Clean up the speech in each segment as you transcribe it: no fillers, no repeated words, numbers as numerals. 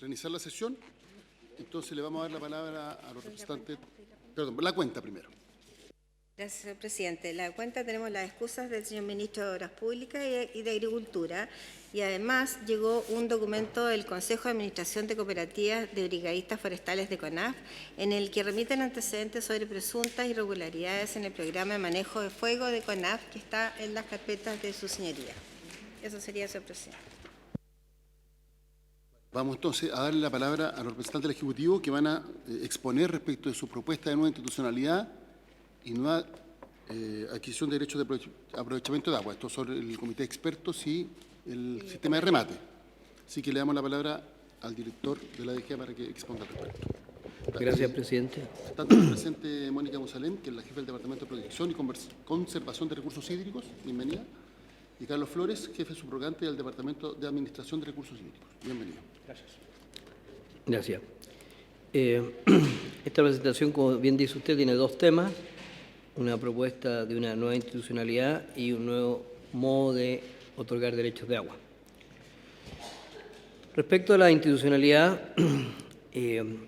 reiniciar la sesión. Entonces le vamos a dar la palabra a los representantes. Perdón, la cuenta primero. Gracias, señor presidente. La cuenta tenemos las excusas del señor ministro de Obras Públicas y de Agricultura, y además llegó un documento del Consejo de Administración de Cooperativas de Brigadistas Forestales de CONAF, en el que remiten antecedentes sobre presuntas irregularidades en el programa de manejo de fuego de CONAF, que está en las carpetas de su señoría. Eso sería, señor presidente. Vamos entonces a darle la palabra a los representantes del Ejecutivo que van a exponer respecto de su propuesta de nueva institucionalidad y nueva adquisición de derechos de aprovechamiento de agua. Esto sobre el comité de expertos y el sistema de remate. Así que le damos la palabra al director de la DGA para que exponga al respecto. Gracias, presidente. Tanto presente Mónica Musalem, que es la jefa del Departamento de Protección y Conservación de Recursos Hídricos, bienvenida, y Carlos Flores, jefe subrogante del Departamento de Administración de Recursos Hídricos. Bienvenido. Gracias. Gracias. Esta presentación, como bien dice usted, tiene dos temas: una propuesta de una nueva institucionalidad y un nuevo modo de otorgar derechos de agua. Respecto a la institucionalidad, el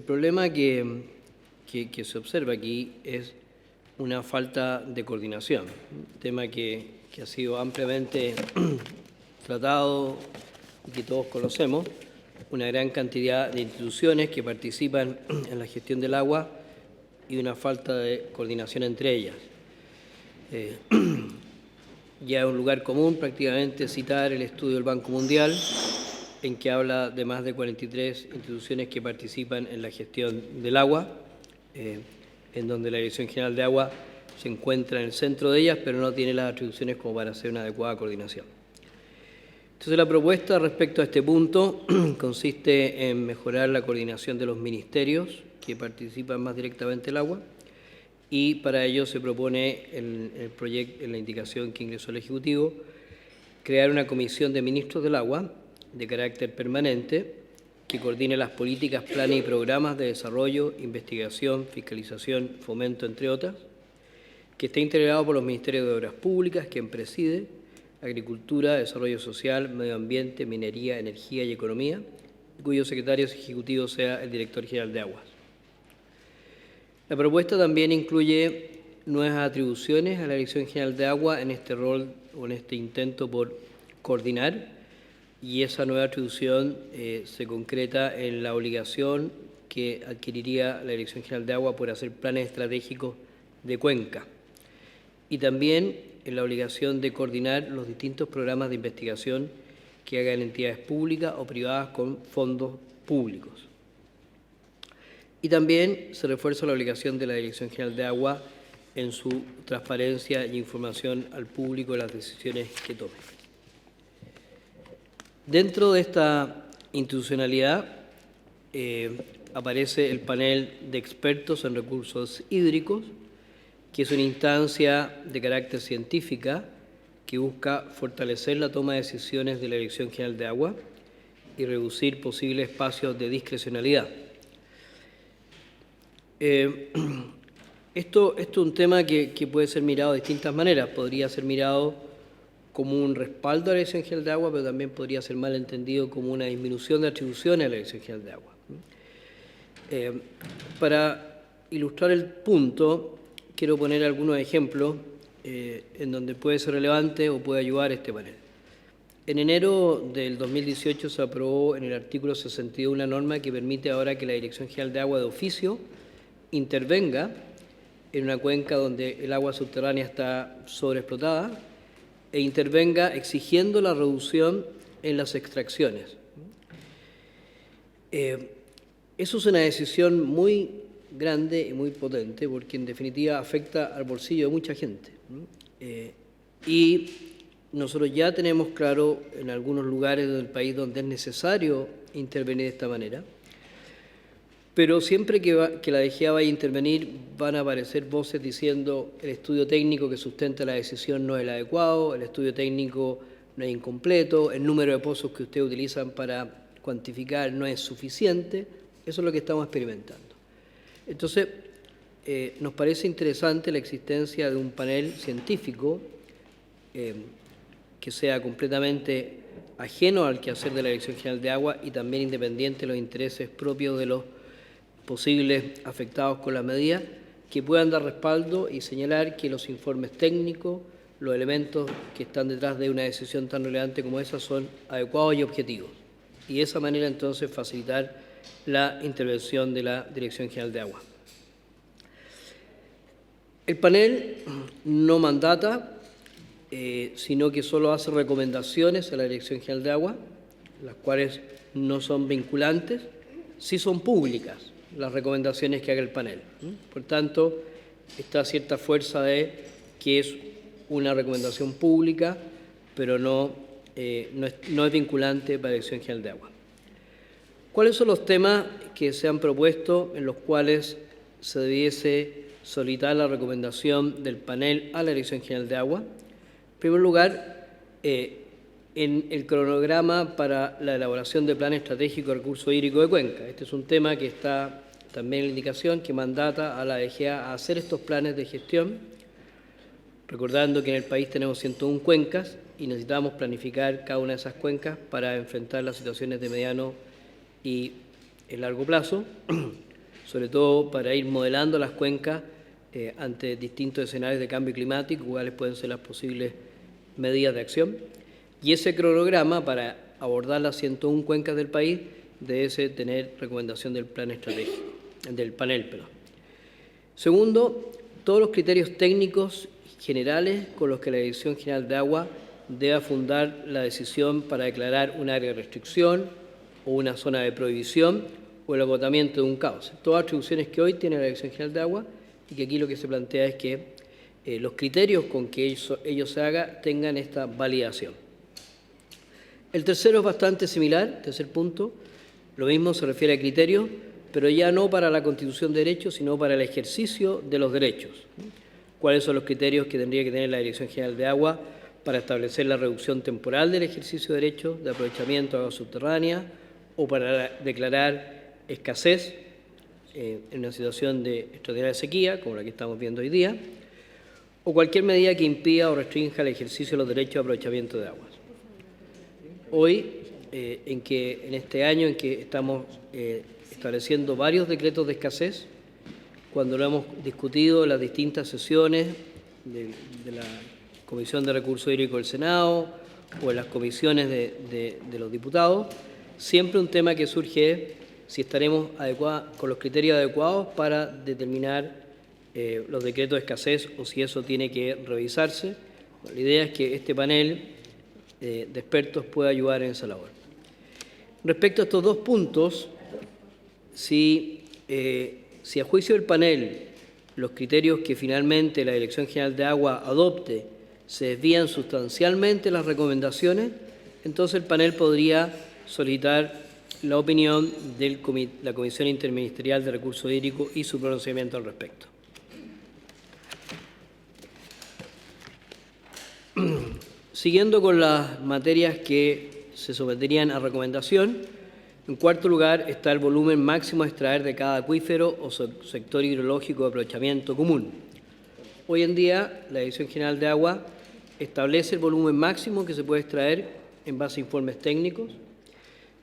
problema que se observa aquí es una falta de coordinación, un tema que ha sido ampliamente tratado y que todos conocemos. Una gran cantidad de instituciones que participan en la gestión del agua y una falta de coordinación entre ellas. Ya es un lugar común prácticamente citar el estudio del Banco Mundial, en que habla de más de 43 instituciones que participan en la gestión del agua, en donde la Dirección General de Agua se encuentra en el centro de ellas, pero no tiene las atribuciones como para hacer una adecuada coordinación. Entonces, la propuesta respecto a este punto consiste en mejorar la coordinación de los ministerios que participan más directamente en el agua, y para ello se propone en el proyecto, en la indicación que ingresó el Ejecutivo, crear una comisión de ministros del agua de carácter permanente que coordine las políticas, planes y programas de desarrollo, investigación, fiscalización, fomento, entre otras, que esté integrado por los Ministerios de Obras Públicas, quien preside, Agricultura, Desarrollo Social, Medio Ambiente, Minería, Energía y Economía, cuyo secretario ejecutivo sea el Director General de Aguas. La propuesta también incluye nuevas atribuciones a la Dirección General de Agua en este rol o en este intento por coordinar, y esa nueva atribución se concreta en la obligación que adquiriría la Dirección General de Agua por hacer planes estratégicos de cuenca, y también en la obligación de coordinar los distintos programas de investigación que hagan entidades públicas o privadas con fondos públicos. Y también se refuerza la obligación de la Dirección General de Agua en su transparencia y información al público de las decisiones que tome. Dentro de esta institucionalidad aparece el panel de expertos en recursos hídricos, que es una instancia de carácter científica que busca fortalecer la toma de decisiones de la Dirección General de Agua y reducir posibles espacios de discrecionalidad. Esto es un tema que puede ser mirado de distintas maneras. Podría ser mirado como un respaldo a la Dirección General de Agua, pero también podría ser mal entendido como una disminución de atribuciones a la Dirección General de Agua. Para ilustrar el punto, quiero poner algunos ejemplos en donde puede ser relevante o puede ayudar este panel. En enero del 2018 se aprobó en el artículo 62 una norma que permite ahora que la Dirección General de Agua de oficio intervenga en una cuenca donde el agua subterránea está sobreexplotada e intervenga exigiendo la reducción en las extracciones. Eso es una decisión muy grande y muy potente, porque en definitiva afecta al bolsillo de mucha gente. Y nosotros ya tenemos claro en algunos lugares del país donde es necesario intervenir de esta manera, pero siempre que la DGA vaya a intervenir van a aparecer voces diciendo el estudio técnico que sustenta la decisión no es el adecuado, el estudio técnico no es incompleto, el número de pozos que ustedes utilizan para cuantificar no es suficiente. Eso es lo que estamos experimentando. Entonces, nos parece interesante la existencia de un panel científico que sea completamente ajeno al quehacer de la Dirección General de Agua y también independiente de los intereses propios de los posibles afectados con la medida, que puedan dar respaldo y señalar que los informes técnicos, los elementos que están detrás de una decisión tan relevante como esa son adecuados y objetivos. Y de esa manera, entonces, facilitar la intervención de la Dirección General de Agua. El panel no mandata, sino que solo hace recomendaciones a la Dirección General de Agua, las cuales no son vinculantes, sí son públicas las recomendaciones que haga el panel. Por tanto, está cierta fuerza de que es una recomendación pública, pero no es vinculante para la Dirección General de Agua. ¿Cuáles son los temas que se han propuesto en los cuales se debiese solicitar la recomendación del panel a la Dirección General de Agua? En primer lugar, en el cronograma para la elaboración del Plan Estratégico de Recursos Hídricos de Cuenca. Este es un tema que está también en la indicación que mandata a la DGA a hacer estos planes de gestión, recordando que en el país tenemos 101 cuencas y necesitamos planificar cada una de esas cuencas para enfrentar las situaciones de mediano y en largo plazo, sobre todo para ir modelando las cuencas ante distintos escenarios de cambio climático, cuáles pueden ser las posibles medidas de acción. Y ese cronograma para abordar las 101 cuencas del país debe tener recomendación del plan estratégico, del panel. Segundo, todos los criterios técnicos generales con los que la Dirección General de Agua debe fundar la decisión para declarar un área de restricción o una zona de prohibición o el agotamiento de un cauce. Todas atribuciones que hoy tiene la Dirección General de Agua y que aquí lo que se plantea es que los criterios con que ello se haga tengan esta validación. El tercero es bastante similar, tercer punto, lo mismo se refiere a criterios, pero ya no para la constitución de derechos, sino para el ejercicio de los derechos. ¿Cuáles son los criterios que tendría que tener la Dirección General de Agua para establecer la reducción temporal del ejercicio de derechos de aprovechamiento de agua subterránea o para declarar escasez en una situación de extraordinaria sequía, como la que estamos viendo hoy día, o cualquier medida que impida o restrinja el ejercicio de los derechos de aprovechamiento de aguas? Hoy, en este año en que estamos estableciendo varios decretos de escasez, cuando lo hemos discutido en las distintas sesiones de la Comisión de Recursos Hídricos del Senado o en las comisiones de los diputados, siempre un tema que surge es si estaremos con los criterios adecuados para determinar los decretos de escasez o si eso tiene que revisarse. La idea es que este panel de expertos pueda ayudar en esa labor. Respecto a estos dos puntos, si a juicio del panel los criterios que finalmente la Dirección General de Agua adopte se desvían sustancialmente las recomendaciones, entonces el panel podría solicitar la opinión de la Comisión Interministerial de Recursos Hídricos y su pronunciamiento al respecto. Siguiendo con las materias que se someterían a recomendación, en cuarto lugar está el volumen máximo a extraer de cada acuífero o sector hidrológico de aprovechamiento común. Hoy en día, la Dirección General de Agua establece el volumen máximo que se puede extraer en base a informes técnicos.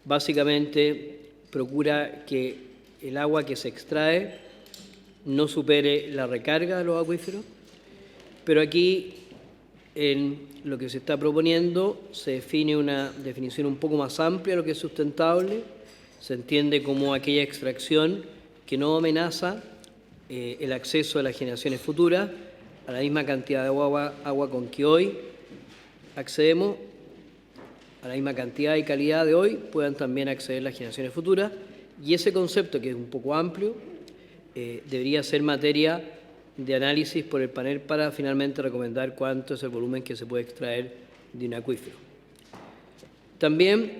Básicamente, procura que el agua que se extrae no supere la recarga de los acuíferos, pero aquí, en lo que se está proponiendo, se define una definición un poco más amplia de lo que es sustentable. Se entiende como aquella extracción que no amenaza el acceso de las generaciones futuras a la misma cantidad de agua con que hoy accedemos, a la misma cantidad y calidad de hoy, puedan también acceder las generaciones futuras. Y ese concepto, que es un poco amplio, debería ser materia de análisis por el panel para finalmente recomendar cuánto es el volumen que se puede extraer de un acuífero. También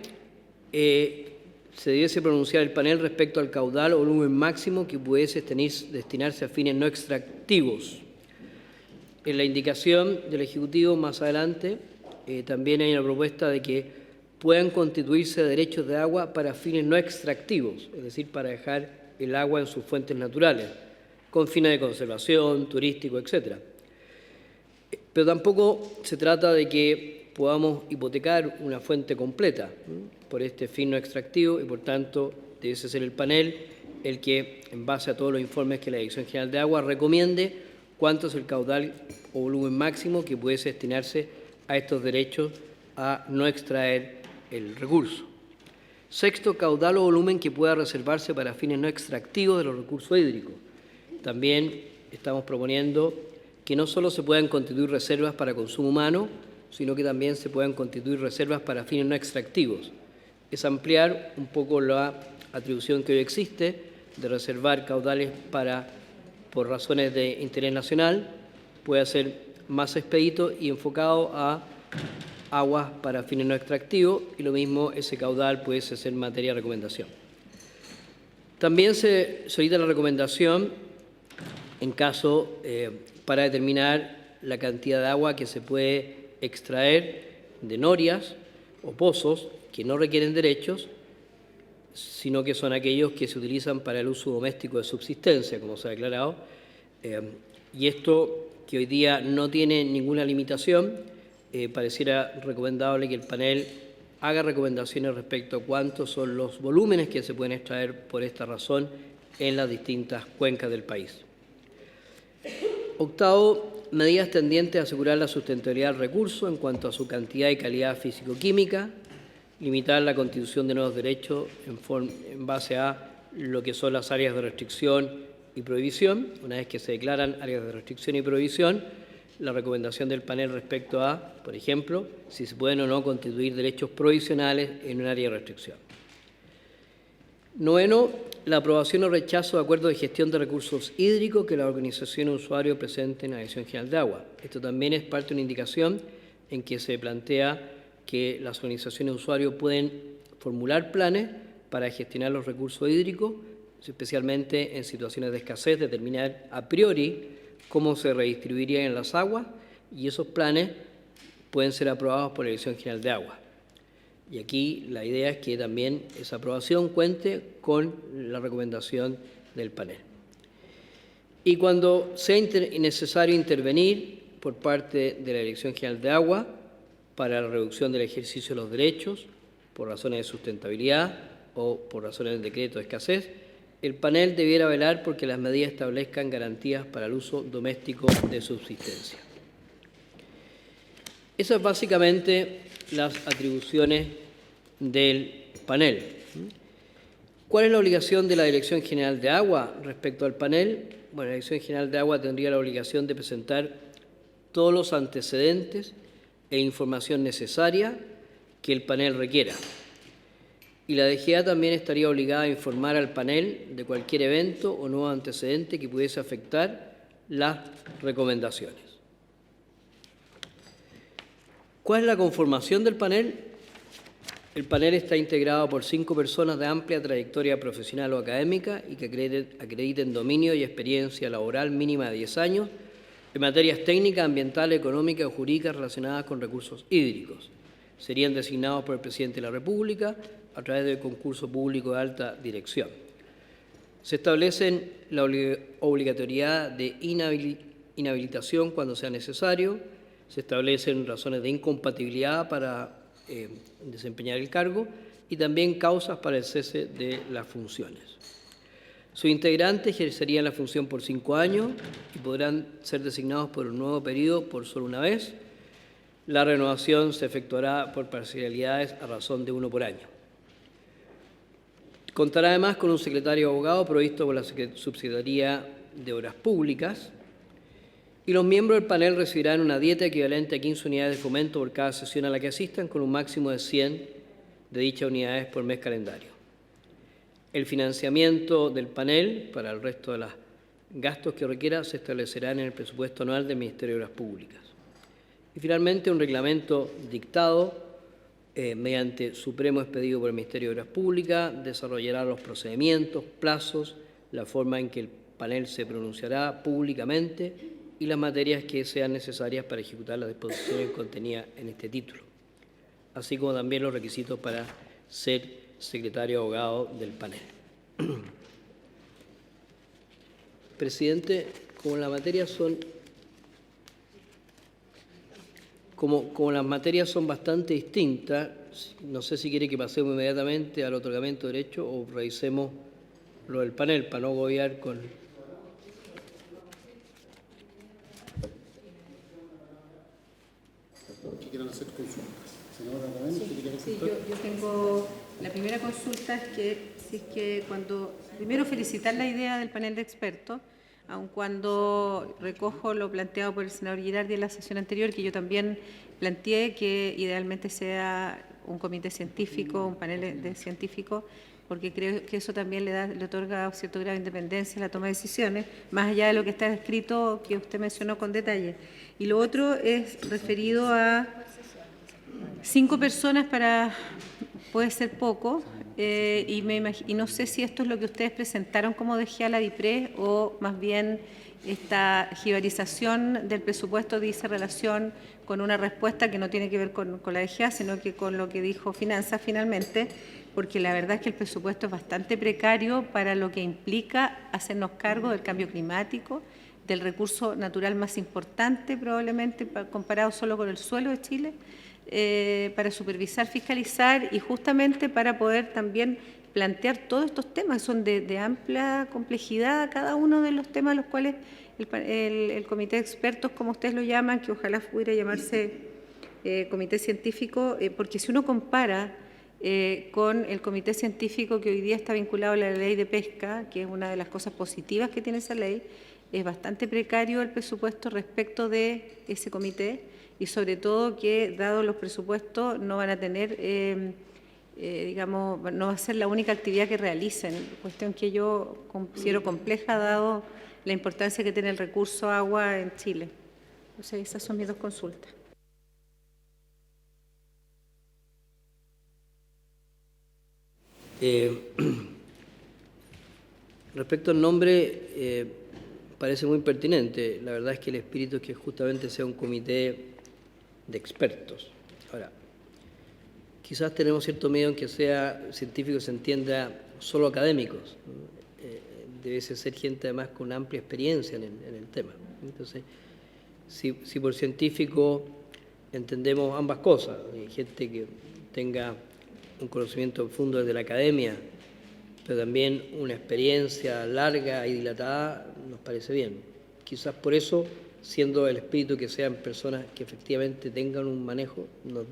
se debiese pronunciar el panel respecto al caudal o volumen máximo que pudiese destinarse a fines no extractivos. En la indicación del Ejecutivo más adelante también hay una propuesta de que puedan constituirse derechos de agua para fines no extractivos, es decir, para dejar el agua en sus fuentes naturales, con fines de conservación, turístico, etc. Pero tampoco se trata de que podamos hipotecar una fuente completa por este fin no extractivo y, por tanto, debe ser el panel el que, en base a todos los informes que la Dirección General de Agua, recomiende cuánto es el caudal o volumen máximo que pudiese destinarse a estos derechos a no extraer el recurso. Sexto, caudal o volumen que pueda reservarse para fines no extractivos de los recursos hídricos. También estamos proponiendo que no solo se puedan constituir reservas para consumo humano, sino que también se puedan constituir reservas para fines no extractivos. Es ampliar un poco la atribución que hoy existe de reservar caudales por razones de interés nacional, puede ser más expedito y enfocado a aguas para fines no extractivos, y lo mismo ese caudal puede ser materia de recomendación. También se solicita la recomendación en caso para determinar la cantidad de agua que se puede extraer de norias o pozos que no requieren derechos, sino que son aquellos que se utilizan para el uso doméstico de subsistencia, como se ha declarado, y esto que hoy día no tiene ninguna limitación, pareciera recomendable que el panel haga recomendaciones respecto a cuántos son los volúmenes que se pueden extraer por esta razón en las distintas cuencas del país. Octavo, medidas tendientes a asegurar la sustentabilidad del recurso en cuanto a su cantidad y calidad físico-química, limitar la constitución de nuevos derechos en base a lo que son las áreas de restricción y prohibición. Una vez que se declaran áreas de restricción y prohibición, la recomendación del panel respecto a, por ejemplo, si se pueden o no constituir derechos provisionales en un área de restricción. Noveno, la aprobación o rechazo de acuerdos de gestión de recursos hídricos que la organización o usuario presente en la Dirección General de Agua. Esto también es parte de una indicación en que se plantea que las organizaciones de usuarios pueden formular planes para gestionar los recursos hídricos, especialmente en situaciones de escasez, determinar a priori cómo se redistribuirían en las aguas, y esos planes pueden ser aprobados por la Dirección General de Agua. Y aquí la idea es que también esa aprobación cuente con la recomendación del panel. Y cuando sea necesario intervenir por parte de la Dirección General de Agua para la reducción del ejercicio de los derechos por razones de sustentabilidad o por razones del decreto de escasez, el panel debiera velar porque las medidas establezcan garantías para el uso doméstico de subsistencia. Esas básicamente las atribuciones del panel. ¿Cuál es la obligación de la Dirección General de Agua respecto al panel? Bueno, la Dirección General de Agua tendría la obligación de presentar todos los antecedentes e información necesaria que el panel requiera. Y la DGA también estaría obligada a informar al panel de cualquier evento o nuevo antecedente que pudiese afectar las recomendaciones. ¿Cuál es la conformación del panel? El panel está integrado por 5 personas de amplia trayectoria profesional o académica y que acrediten dominio y experiencia laboral mínima de 10 años en materias técnicas, ambientales, económicas o jurídicas relacionadas con recursos hídricos. Serían designados por el Presidente de la República a través del concurso público de alta dirección. Se establecen la obligatoriedad de inhabilitación cuando sea necesario, se establecen razones de incompatibilidad para desempeñar el cargo y también causas para el cese de las funciones. Sus integrantes ejercerían la función por 5 años y podrán ser designados por un nuevo periodo por solo una vez. La renovación se efectuará por parcialidades a razón de 1 por año. Contará además con un secretario abogado provisto por la Subsecretaría de Obras Públicas, y los miembros del panel recibirán una dieta equivalente a 15 unidades de fomento por cada sesión a la que asistan, con un máximo de 100 de dichas unidades por mes calendario. El financiamiento del panel para el resto de los gastos que requiera se establecerá en el presupuesto anual del Ministerio de Obras Públicas. Y finalmente, un reglamento dictado mediante supremo expedido por el Ministerio de Obras Públicas desarrollará los procedimientos, plazos, la forma en que el panel se pronunciará públicamente y las materias que sean necesarias para ejecutar las disposiciones contenidas en este título, así como también los requisitos para ser secretario abogado del panel. Presidente, como la materia son como las materias son bastante distintas, no sé si quiere que pasemos inmediatamente al otorgamiento de derecho o revisemos lo del panel para no agobiar con... ¿Qué quieren hacer consultas? Senadora Aravena, ¿qué quiere Sí, consultar? yo tengo, la primera consulta es que, si es que cuando, primero felicitar la idea del panel de expertos, aun cuando recojo lo planteado por el senador Girardi en la sesión anterior, que yo también planteé que idealmente sea un comité científico, un panel de científicos, porque creo que eso también le otorga cierto grado de independencia a la toma de decisiones, más allá de lo que está escrito, que usted mencionó con detalle. Y lo otro es referido a 5 personas puede ser poco, y no sé si esto es lo que ustedes presentaron como DG a la DIPRES o más bien esta jibarización del presupuesto dice relación con una respuesta que no tiene que ver con la DGA, sino que con lo que dijo Finanzas finalmente, porque la verdad es que el presupuesto es bastante precario para lo que implica hacernos cargo del cambio climático, del recurso natural más importante probablemente comparado solo con el suelo de Chile, para supervisar, fiscalizar y justamente para poder también plantear todos estos temas. Son de amplia complejidad cada uno de los temas a los cuales el comité de expertos, como ustedes lo llaman, que ojalá pudiera llamarse comité científico, porque si uno compara con el comité científico que hoy día está vinculado a la ley de pesca, que es una de las cosas positivas que tiene esa ley, es bastante precario el presupuesto respecto de ese comité y sobre todo que, dado los presupuestos, no van a tener, digamos, no va a ser la única actividad que realicen, cuestión que yo considero compleja dado la importancia que tiene el recurso agua en Chile. Entonces, esas son mis 2 consultas. Respecto al nombre, parece muy pertinente. La verdad es que el espíritu es que justamente sea un comité de expertos. Ahora, quizás tenemos cierto miedo en que sea científico, se entienda solo académicos. Debe ser gente además con amplia experiencia en el tema. Entonces, si por científico entendemos ambas cosas, gente que tenga un conocimiento profundo desde la academia, pero también una experiencia larga y dilatada, nos parece bien. Quizás por eso, siendo el espíritu que sean personas que efectivamente tengan un manejo, nos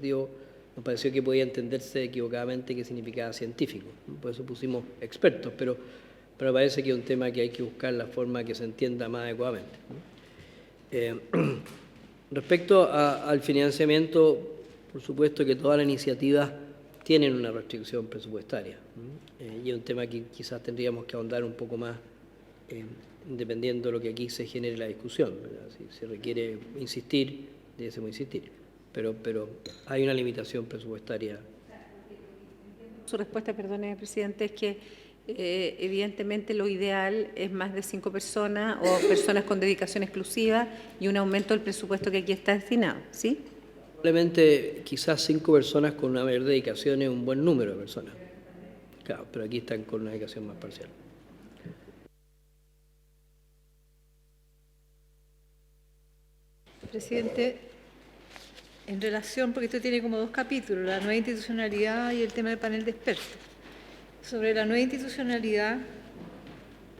pareció que podía entenderse equivocadamente qué significaba científico. Por eso pusimos expertos, pero parece que es un tema que hay que buscar la forma que se entienda más adecuadamente. Respecto al financiamiento, por supuesto que todas las iniciativas tienen una restricción presupuestaria, y es un tema que quizás tendríamos que ahondar un poco más, dependiendo de lo que aquí se genere la discusión, ¿verdad? Si se requiere insistir, debemos insistir, pero hay una limitación presupuestaria. Su respuesta, perdone, presidente, es que evidentemente lo ideal es más de 5 personas o personas con dedicación exclusiva y un aumento del presupuesto que aquí está destinado, ¿sí? Probablemente quizás 5 personas con una mayor dedicación es un buen número de personas. Claro, pero aquí están con una dedicación más parcial. Presidente, en relación, porque esto tiene como 2 capítulos, la nueva institucionalidad y el tema del panel de expertos. Sobre la nueva institucionalidad,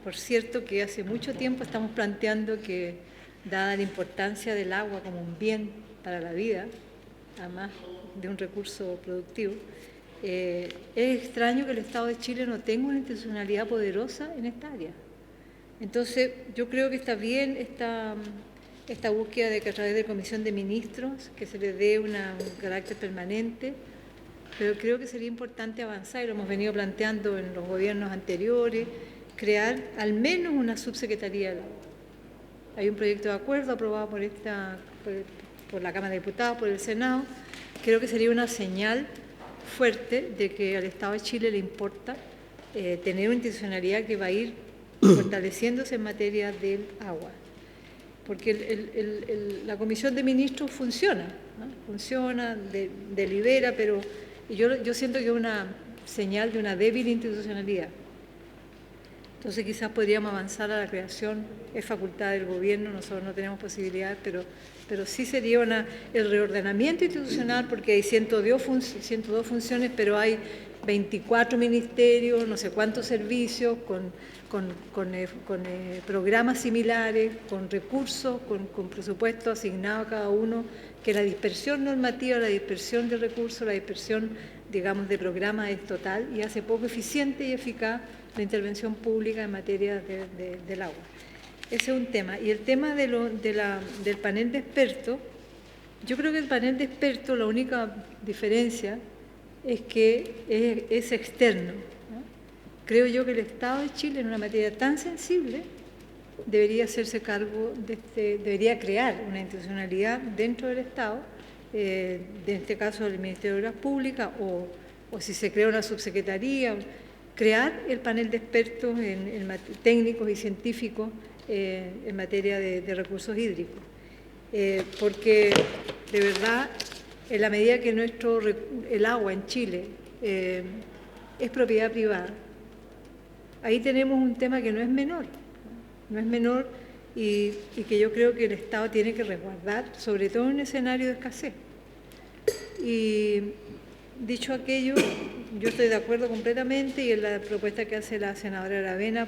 por cierto que hace mucho tiempo estamos planteando que, dada la importancia del agua como un bien para la vida, además de un recurso productivo, es extraño que el Estado de Chile no tenga una institucionalidad poderosa en esta área. Entonces, yo creo que está bien esta búsqueda de que a través de la Comisión de Ministros, que se le dé un carácter permanente, pero creo que sería importante avanzar, y lo hemos venido planteando en los gobiernos anteriores, crear al menos una subsecretaría del agua. Hay un proyecto de acuerdo aprobado por la Cámara de Diputados, por el Senado. Creo que sería una señal fuerte de que al Estado de Chile le importa tener una institucionalidad que va a ir fortaleciéndose en materia del agua. Porque la Comisión de Ministros funciona, ¿no? Funciona, delibera, pero yo siento que es una señal de una débil institucionalidad. Entonces quizás podríamos avanzar a la creación, es facultad del gobierno, nosotros no tenemos posibilidades, pero sí sería el reordenamiento institucional, porque hay 102 funciones, pero hay 24 ministerios, no sé cuántos servicios, con programas similares, con recursos, con presupuesto asignado a cada uno, que la dispersión normativa, la dispersión de recursos, la dispersión, digamos, de programas es total y hace poco eficiente y eficaz la intervención pública en materia del agua. Ese es un tema. Y el tema del panel de expertos, yo creo que el panel de expertos, la única diferencia es que es externo, ¿no? Creo yo que el Estado de Chile, en una materia tan sensible, debería hacerse cargo debería crear una institucionalidad dentro del Estado, en este caso del Ministerio de Obras Públicas, o si se crea una subsecretaría, crear el panel de expertos técnicos y científicos en materia de recursos hídricos. Porque, de verdad, en la medida que el agua en Chile es propiedad privada, ahí tenemos un tema que no es menor y que yo creo que el Estado tiene que resguardar, sobre todo en un escenario de escasez. Y dicho aquello, yo estoy de acuerdo completamente y en la propuesta que hace la senadora Aravena,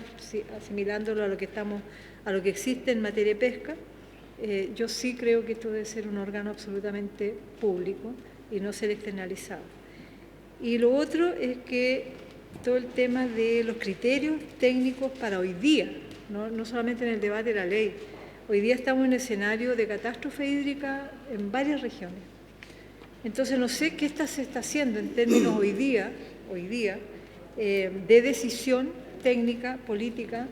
asimilándolo a lo que existe en materia de pesca, yo sí creo que esto debe ser un órgano absolutamente público y no ser externalizado. Y lo otro es que todo el tema de los criterios técnicos para hoy día, no solamente en el debate de la ley, hoy día estamos en un escenario de catástrofe hídrica en varias regiones. Entonces no sé qué se está haciendo en términos hoy día de decisión técnica, política,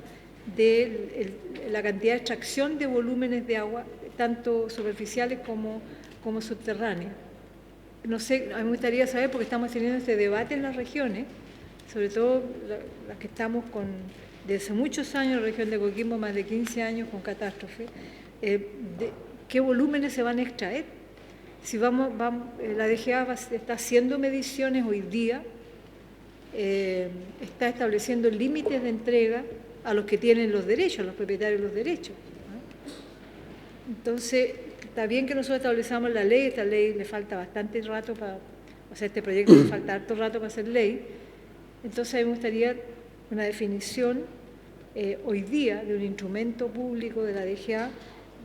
de la cantidad de extracción de volúmenes de agua, tanto superficiales como subterráneas. No sé, a mí me gustaría saber, porque estamos teniendo este debate en las regiones, sobre todo las que estamos desde hace muchos años, la región de Coquimbo, más de 15 años con catástrofe, ¿qué volúmenes se van a extraer? Si la DGA está haciendo mediciones hoy día, está estableciendo límites de entrega a los que tienen los derechos, a los propietarios de los derechos, ¿no? Entonces, está bien que nosotros establezcamos la ley, esta ley le falta bastante rato este proyecto le falta harto rato para hacer ley. Entonces, a mí me gustaría una definición hoy día de un instrumento público de la DGA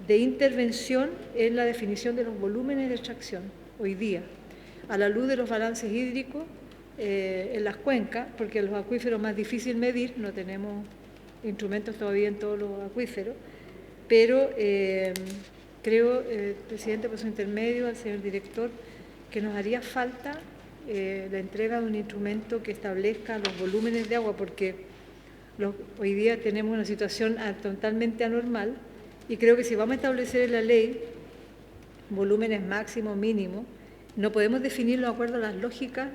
de intervención en la definición de los volúmenes de extracción, hoy día, a la luz de los balances hídricos en las cuencas, porque los acuíferos más difícil medir, no tenemos instrumentos todavía en todos los acuíferos, pero creo, presidente, por su intermedio, al señor director, que nos haría falta la entrega de un instrumento que establezca los volúmenes de agua, porque hoy día tenemos una situación totalmente anormal y creo que si vamos a establecer en la ley volúmenes máximos, mínimos, no podemos definirlo de acuerdo a las lógicas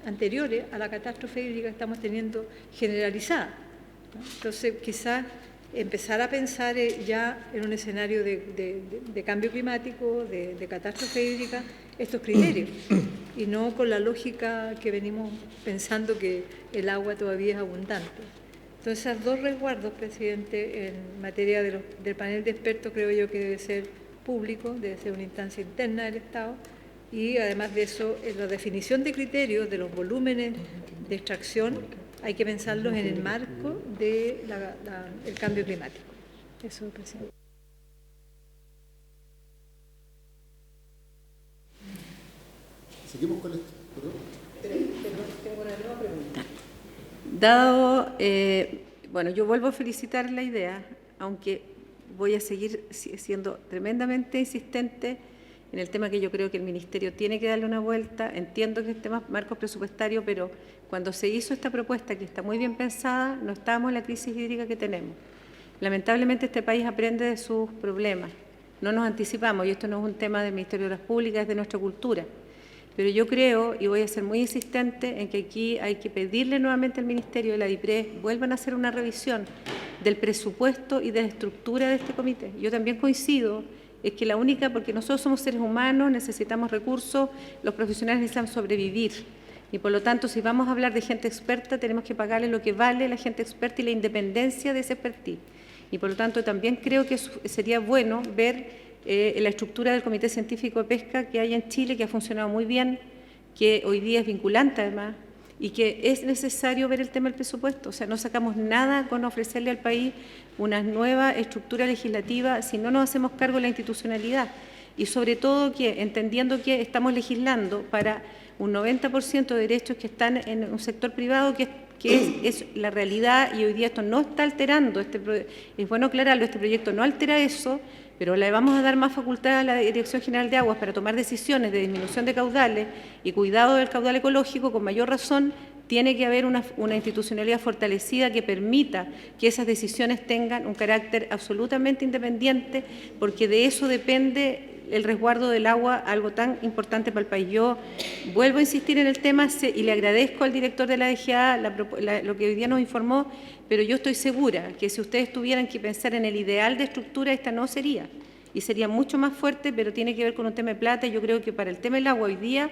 anteriores a la catástrofe hídrica que estamos teniendo generalizada, ¿no? Entonces, quizás empezar a pensar ya en un escenario de cambio climático, de catástrofe hídrica, estos criterios, y no con la lógica que venimos pensando que el agua todavía es abundante. Entonces, esos dos resguardos, presidente, en materia del panel de expertos, creo yo que debe ser público, debe ser una instancia interna del Estado, y además de eso, en la definición de criterios de los volúmenes de extracción, hay que pensarlos en el marco del cambio climático. Eso, presidente. Seguimos con esto. Tengo una nueva pregunta. Dado, bueno, yo vuelvo a felicitar la idea, aunque voy a seguir siendo tremendamente insistente en el tema que yo creo que el Ministerio tiene que darle una vuelta. Entiendo que es tema marco presupuestario, pero cuando se hizo esta propuesta, que está muy bien pensada, no estábamos en la crisis hídrica que tenemos. Lamentablemente este país aprende de sus problemas, no nos anticipamos, y esto no es un tema del Ministerio de Obras Públicas, es de nuestra cultura. Pero yo creo, y voy a ser muy insistente, en que aquí hay que pedirle nuevamente al Ministerio y la DIPRES vuelvan a hacer una revisión del presupuesto y de la estructura de este comité. Yo también coincido, es que la única, porque nosotros somos seres humanos, necesitamos recursos, los profesionales necesitan sobrevivir. Y por lo tanto, si vamos a hablar de gente experta, tenemos que pagarle lo que vale la gente experta y la independencia de ese expertise. Y por lo tanto, también creo que sería bueno ver la estructura del Comité Científico de Pesca que hay en Chile, que ha funcionado muy bien, que hoy día es vinculante además, y que es necesario ver el tema del presupuesto. O sea, no sacamos nada con ofrecerle al país una nueva estructura legislativa si no nos hacemos cargo de la institucionalidad. Y sobre todo que, entendiendo que estamos legislando para un 90% de derechos que están en un sector privado que es la realidad, y hoy día esto no está alterando, es bueno aclararlo, este proyecto no altera eso, pero le vamos a dar más facultad a la Dirección General de Aguas para tomar decisiones de disminución de caudales y cuidado del caudal ecológico. Con mayor razón tiene que haber una institucionalidad fortalecida que permita que esas decisiones tengan un carácter absolutamente independiente, porque de eso depende el resguardo del agua, algo tan importante para el país. Yo vuelvo a insistir en el tema y le agradezco al director de la DGA lo que hoy día nos informó, pero yo estoy segura que si ustedes tuvieran que pensar en el ideal de estructura, esta no sería, y sería mucho más fuerte, pero tiene que ver con un tema de plata. Yo creo que para el tema del agua hoy día,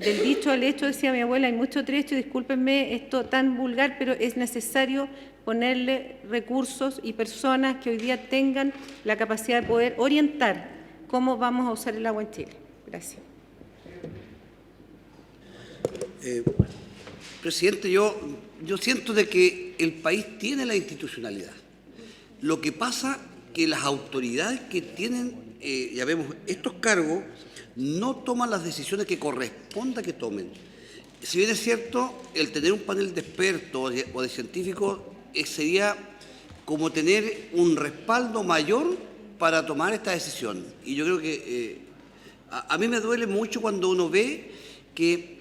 del dicho al hecho, decía mi abuela, hay mucho trecho, discúlpenme esto tan vulgar, pero es necesario ponerle recursos y personas que hoy día tengan la capacidad de poder orientar cómo vamos a usar el agua en Chile. Gracias. Presidente, yo siento de que el país tiene la institucionalidad. Lo que pasa que las autoridades que tienen, ya vemos, estos cargos, no toman las decisiones que corresponda que tomen. Si bien es cierto, el tener un panel de expertos o de científicos sería como tener un respaldo mayor para tomar esta decisión. Y yo creo que a mí me duele mucho cuando uno ve que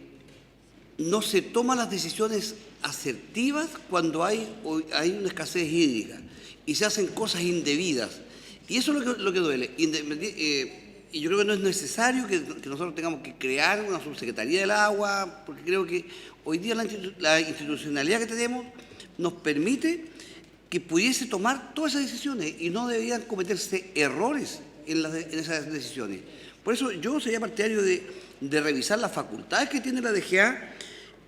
no se toman las decisiones asertivas cuando hay una escasez hídrica y se hacen cosas indebidas. Y eso es lo que duele. Y yo creo que no es necesario que nosotros tengamos que crear una subsecretaría del agua, porque creo que hoy día la institucionalidad que tenemos nos permite que pudiese tomar todas esas decisiones y no deberían cometerse errores en esas decisiones. Por eso yo sería partidario de revisar las facultades que tiene la DGA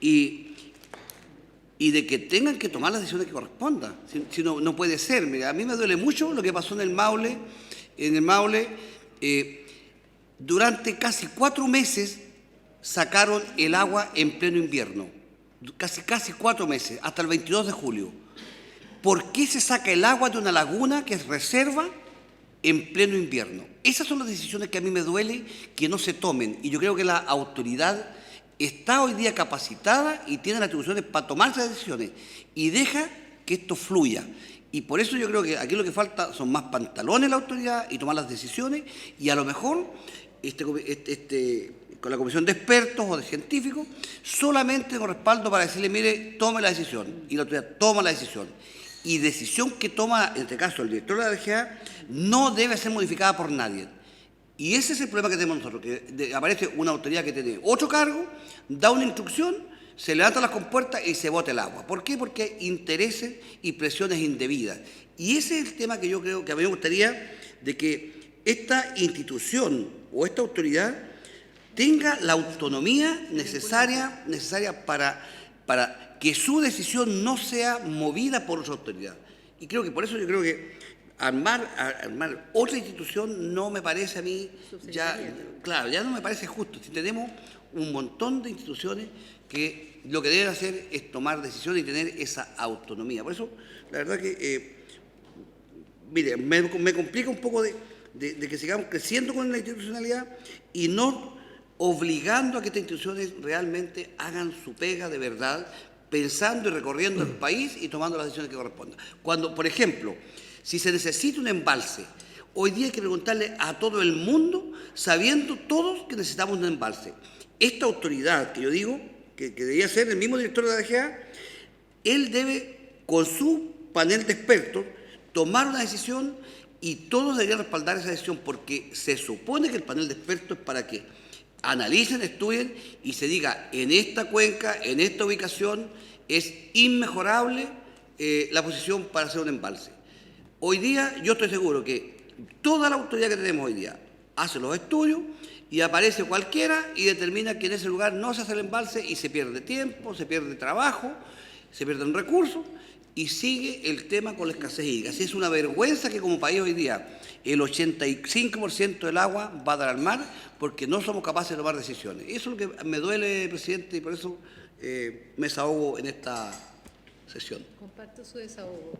y de que tengan que tomar las decisiones que correspondan. Si no puede ser. Mira, a mí me duele mucho lo que pasó en el Maule. Durante casi 4 meses sacaron el agua en pleno invierno. Casi 4 meses, hasta el 22 de julio. ¿Por qué se saca el agua de una laguna que es reserva en pleno invierno? Esas son las decisiones que a mí me duele que no se tomen. Y yo creo que la autoridad está hoy día capacitada y tiene las atribuciones para tomar esas decisiones y deja que esto fluya. Y por eso yo creo que aquí lo que falta son más pantalones en la autoridad y tomar las decisiones, y a lo mejor con la comisión de expertos o de científicos solamente con respaldo para decirle, mire, tome la decisión, y la autoridad toma la decisión. Y decisión que toma, en este caso, el director de la DGA, no debe ser modificada por nadie. Y ese es el problema que tenemos nosotros, que aparece una autoridad que tiene otro cargo, da una instrucción, se levantan las compuertas y se bota el agua. ¿Por qué? Porque hay intereses y presiones indebidas. Y ese es el tema que yo creo que a mí me gustaría de que esta institución o esta autoridad tenga la autonomía necesaria para que su decisión no sea movida por otra autoridad. Y creo que por eso yo creo que armar otra institución no me parece a mí, ya no me parece justo. Si tenemos un montón de instituciones que lo que deben hacer es tomar decisiones y tener esa autonomía. Por eso, la verdad que, mire, me complica un poco de que sigamos creciendo con la institucionalidad y no obligando a que estas instituciones realmente hagan su pega de verdad, pensando y recorriendo el país y tomando las decisiones que correspondan. Cuando, por ejemplo, si se necesita un embalse, hoy día hay que preguntarle a todo el mundo, sabiendo todos que necesitamos un embalse. Esta autoridad que yo digo, que debería ser el mismo director de la DGA, él debe, con su panel de expertos, tomar una decisión y todos deberían respaldar esa decisión, porque se supone que el panel de expertos es para que analicen, estudien y se diga, en esta cuenca, en esta ubicación, es inmejorable la posición para hacer un embalse. Hoy día yo estoy seguro que toda la autoridad que tenemos hoy día hace los estudios y aparece cualquiera y determina que en ese lugar no se hace el embalse y se pierde tiempo, se pierde trabajo, se pierden recursos y sigue el tema con la escasez hídrica. Así es una vergüenza que como país hoy día el 85% del agua va a dar al mar porque no somos capaces de tomar decisiones. Eso es lo que me duele, presidente, y por eso me desahogo en esta sesión. Comparto su desahogo.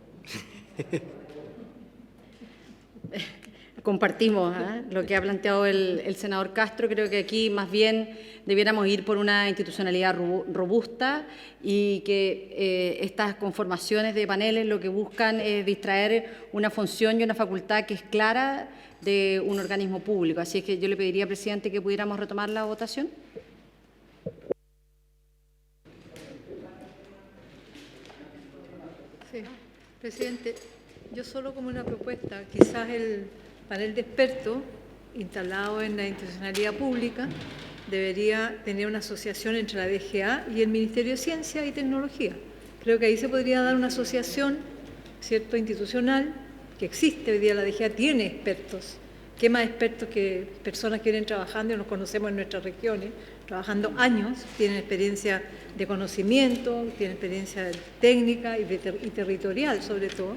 Compartimos lo que ha planteado el senador Castro. Creo que aquí más bien debiéramos ir por una institucionalidad robusta y que estas conformaciones de paneles lo que buscan es distraer una función y una facultad que es clara de un organismo público. Así es que yo le pediría, presidente, que pudiéramos retomar la votación. Sí, presidente, yo solo como una propuesta, quizás el panel de expertos instalado en la institucionalidad pública debería tener una asociación entre la DGA y el Ministerio de Ciencia y Tecnología. Creo que ahí se podría dar una asociación, ¿cierto?, institucional, que existe. Hoy día la DGA tiene expertos. ¿Qué más expertos que personas que vienen trabajando y nos conocemos en nuestras regiones, trabajando años, tienen experiencia de conocimiento, tienen experiencia técnica y territorial sobre todo?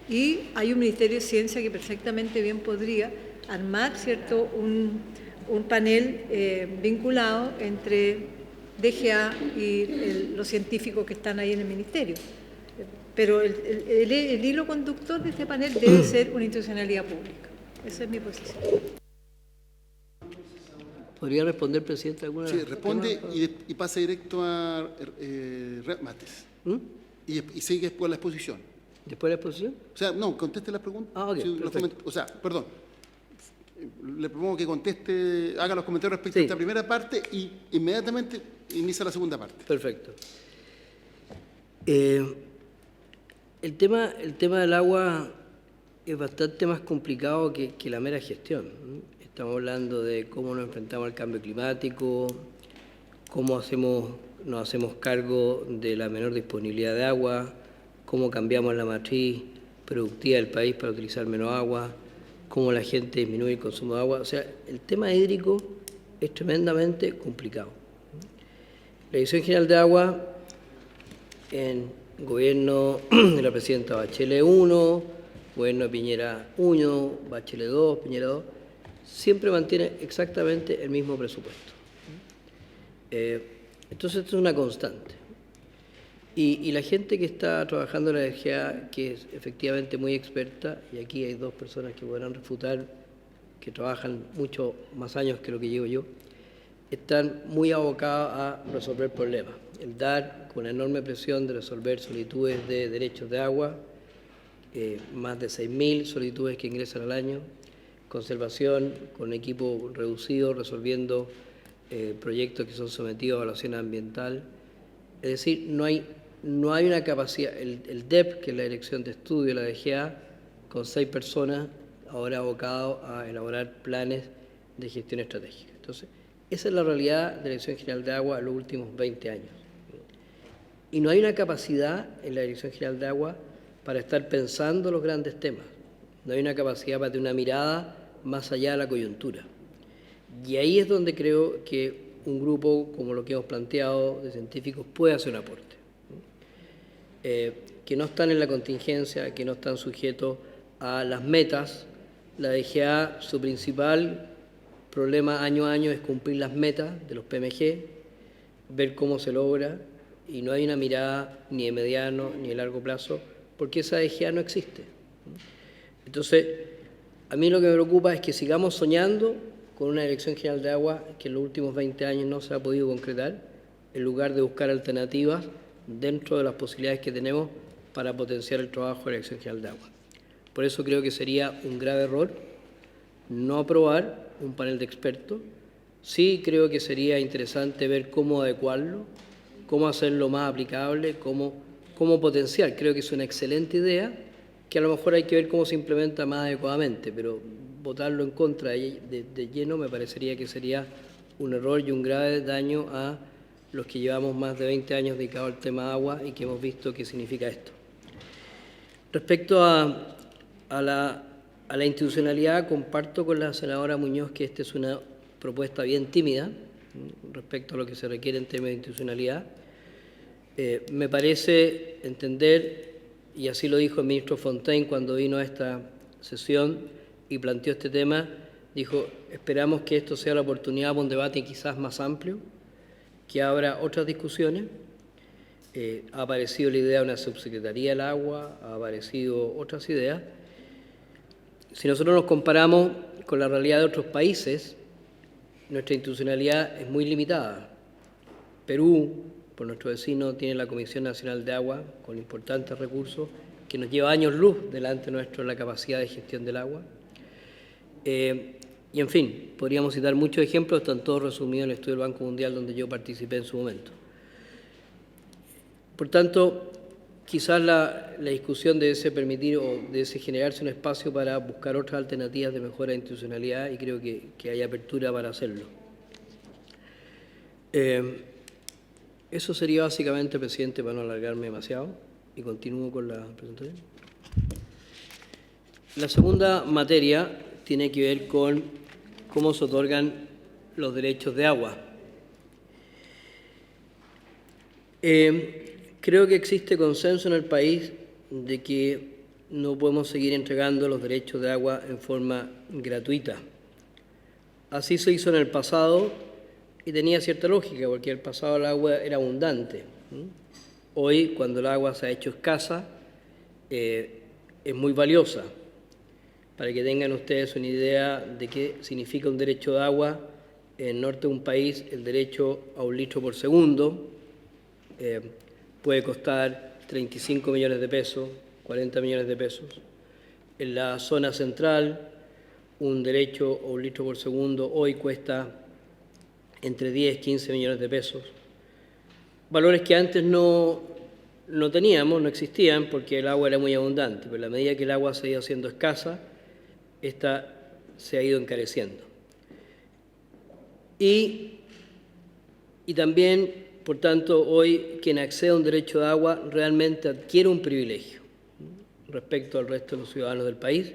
Y hay un Ministerio de Ciencia que perfectamente bien podría armar, ¿cierto?, un panel vinculado entre DGA y los científicos que están ahí en el Ministerio. Pero el hilo conductor de este panel debe ser una institucionalidad pública. Esa es mi posición. ¿Podría responder, presidente, alguna? Sí, responde y pasa directo a Mates. Y sigue después la exposición. ¿Después de la exposición? O sea, no, conteste la pregunta. Ah, ok, perfecto. O sea, perdón. Le propongo que conteste, haga los comentarios respecto a esta primera parte y inmediatamente inicia la segunda parte. Perfecto. El tema del agua es bastante más complicado que la mera gestión. Estamos hablando de cómo nos enfrentamos al cambio climático, cómo nos hacemos cargo de la menor disponibilidad de agua, cómo cambiamos la matriz productiva del país para utilizar menos agua, cómo la gente disminuye el consumo de agua. O sea, el tema hídrico es tremendamente complicado. La Dirección General de Agua, en gobierno de la presidenta Bachelet 1, gobierno de Piñera 1, Bachelet 2, Piñera 2, siempre mantiene exactamente el mismo presupuesto. Entonces, esto es una constante. Y la gente que está trabajando en la DGA, que es efectivamente muy experta, y aquí hay dos personas que podrán refutar, que trabajan mucho más años que lo que llevo yo, están muy abocados a resolver problemas. El DAR, con enorme presión de resolver solicitudes de derechos de agua, más de 6.000 solicitudes que ingresan al año, conservación con equipo reducido, resolviendo proyectos que son sometidos a evaluación ambiental. Es decir, no hay una capacidad. El DEP, que es la Dirección de Estudio de la DGA, con 6 personas, ahora abocado a elaborar planes de gestión estratégica. Entonces, esa es la realidad de la Dirección General de Agua en los últimos 20 años. Y no hay una capacidad en la Dirección General de Agua para estar pensando los grandes temas. No hay una capacidad para tener una mirada más allá de la coyuntura. Y ahí es donde creo que un grupo como lo que hemos planteado de científicos puede hacer un aporte. Que no están en la contingencia, que no están sujetos a las metas. La DGA, su principal problema año a año es cumplir las metas de los PMG, ver cómo se logra, y no hay una mirada ni de mediano ni de largo plazo, porque esa DGA no existe. Entonces, a mí lo que me preocupa es que sigamos soñando con una Dirección General de Agua que en los últimos 20 años no se ha podido concretar, en lugar de buscar alternativas dentro de las posibilidades que tenemos para potenciar el trabajo de la Dirección General de Agua. Por eso creo que sería un grave error no aprobar un panel de expertos. Sí creo que sería interesante ver cómo adecuarlo, cómo hacerlo más aplicable, cómo potenciar. Creo que es una excelente idea, que a lo mejor hay que ver cómo se implementa más adecuadamente, pero votarlo en contra de lleno me parecería que sería un error y un grave daño a los que llevamos más de 20 años dedicados al tema agua y que hemos visto qué significa esto. Respecto a la institucionalidad, comparto con la senadora Muñoz que esta es una propuesta bien tímida respecto a lo que se requiere en términos de institucionalidad. Me parece entender, y así lo dijo el ministro Fontaine cuando vino a esta sesión y planteó este tema, dijo, esperamos que esto sea la oportunidad para un debate quizás más amplio, que abra otras discusiones. Ha aparecido la idea de una subsecretaría del agua, ha aparecido otras ideas. Si nosotros nos comparamos con la realidad de otros países, nuestra institucionalidad es muy limitada. Perú, por nuestro vecino, tiene la Comisión Nacional de Agua, con importantes recursos, que nos lleva años luz delante nuestro en la capacidad de gestión del agua. Y, en fin, podríamos citar muchos ejemplos, están todos resumidos en el estudio del Banco Mundial, donde yo participé en su momento. Por tanto, quizás la discusión debe permitir o debe generarse un espacio para buscar otras alternativas de mejora de institucionalidad y creo que hay apertura para hacerlo. Eso sería básicamente, presidente, para no alargarme demasiado, y continúo con la presentación. La segunda materia tiene que ver con cómo se otorgan los derechos de agua. Creo que existe consenso en el país de que no podemos seguir entregando los derechos de agua en forma gratuita. Así se hizo en el pasado y tenía cierta lógica, porque en el pasado el agua era abundante. Hoy, cuando el agua se ha hecho escasa, es muy valiosa. Para que tengan ustedes una idea de qué significa un derecho de agua, en el norte de un país el derecho a 1 litro por segundo puede costar 35 millones de pesos, 40 millones de pesos. En la zona central, un derecho a 1 litro por segundo hoy cuesta entre 10 y 15 millones de pesos. Valores que antes no teníamos, no existían, porque el agua era muy abundante, pero a medida que el agua se ha ido haciendo escasa, esta se ha ido encareciendo. Y también, por tanto, hoy quien accede a un derecho de agua realmente adquiere un privilegio respecto al resto de los ciudadanos del país,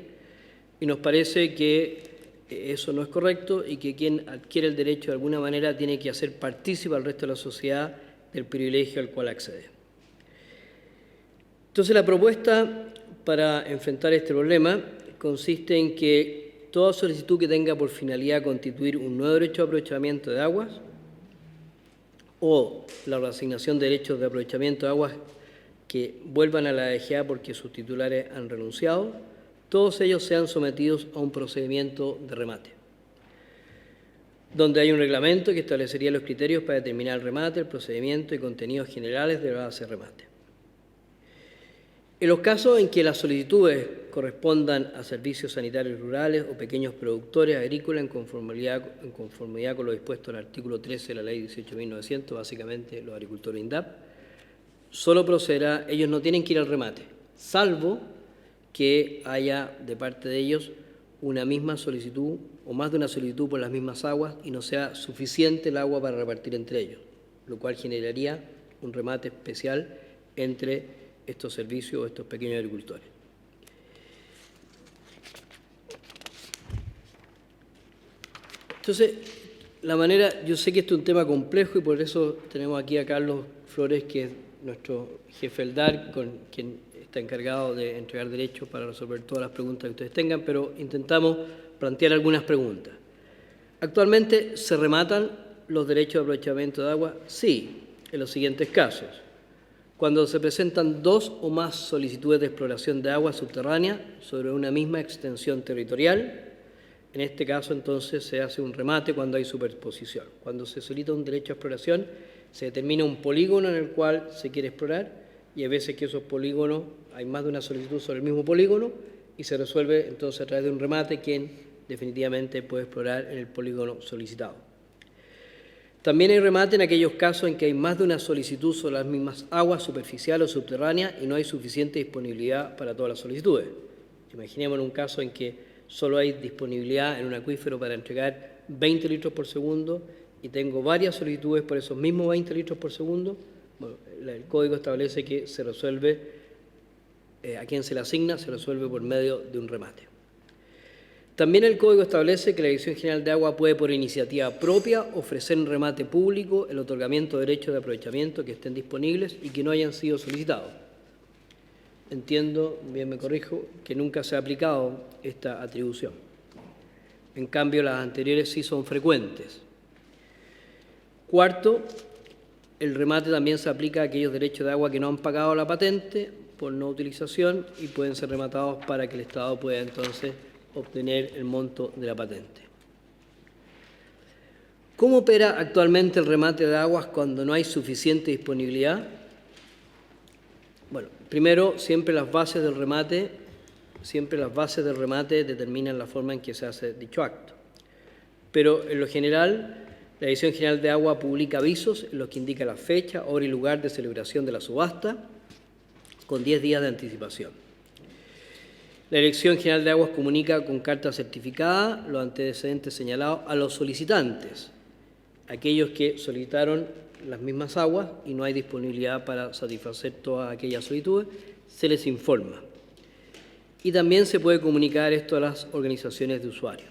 y nos parece que eso no es correcto y que quien adquiere el derecho de alguna manera tiene que hacer partícipe al resto de la sociedad del privilegio al cual accede. Entonces, la propuesta para enfrentar este problema consiste en que toda solicitud que tenga por finalidad constituir un nuevo derecho de aprovechamiento de aguas o la reasignación de derechos de aprovechamiento de aguas que vuelvan a la DGA porque sus titulares han renunciado, todos ellos sean sometidos a un procedimiento de remate, donde hay un reglamento que establecería los criterios para determinar el remate, el procedimiento y contenidos generales de la base de remate. En los casos en que las solicitudes correspondan a servicios sanitarios rurales o pequeños productores agrícolas en conformidad con lo dispuesto en el artículo 13 de la Ley 18.900, básicamente los agricultores INDAP, solo procederá, ellos no tienen que ir al remate, salvo que haya de parte de ellos una misma solicitud o más de una solicitud por las mismas aguas y no sea suficiente el agua para repartir entre ellos, lo cual generaría un remate especial entre estos servicios o estos pequeños agricultores. Entonces, la manera, yo sé que esto es un tema complejo y por eso tenemos aquí a Carlos Flores, que es nuestro jefe del DAR, con quien está encargado de entregar derechos para resolver todas las preguntas que ustedes tengan, pero intentamos plantear algunas preguntas. ¿Actualmente se rematan los derechos de aprovechamiento de agua? Sí, en los siguientes casos. Cuando se presentan 2 o más solicitudes de exploración de agua subterránea sobre una misma extensión territorial, en este caso entonces se hace un remate cuando hay superposición. Cuando se solicita un derecho a exploración, se determina un polígono en el cual se quiere explorar y hay veces que esos polígonos, hay más de una solicitud sobre el mismo polígono y se resuelve entonces a través de un remate quien definitivamente puede explorar en el polígono solicitado. También hay remate en aquellos casos en que hay más de una solicitud sobre las mismas aguas superficiales o subterráneas y no hay suficiente disponibilidad para todas las solicitudes. Imaginemos un caso en que solo hay disponibilidad en un acuífero para entregar 20 litros por segundo y tengo varias solicitudes por esos mismos 20 litros por segundo. Bueno, el código establece que se resuelve, a quien se le asigna, se resuelve por medio de un remate. También el Código establece que la Dirección General de Agua puede, por iniciativa propia, ofrecer en remate público el otorgamiento de derechos de aprovechamiento que estén disponibles y que no hayan sido solicitados. Entiendo, bien me corrijo, que nunca se ha aplicado esta atribución. En cambio, las anteriores sí son frecuentes. Cuarto, el remate también se aplica a aquellos derechos de agua que no han pagado la patente por no utilización y pueden ser rematados para que el Estado pueda entonces obtener el monto de la patente. ¿Cómo opera actualmente el remate de aguas cuando no hay suficiente disponibilidad? Bueno, primero, siempre las bases del remate determinan la forma en que se hace dicho acto. Pero, en lo general, la Dirección General de Agua publica avisos en los que indica la fecha, hora y lugar de celebración de la subasta con 10 días de anticipación. La Dirección General de Aguas comunica con carta certificada los antecedentes señalados a los solicitantes, aquellos que solicitaron las mismas aguas y no hay disponibilidad para satisfacer todas aquellas solicitudes, se les informa. Y también se puede comunicar esto a las organizaciones de usuarios.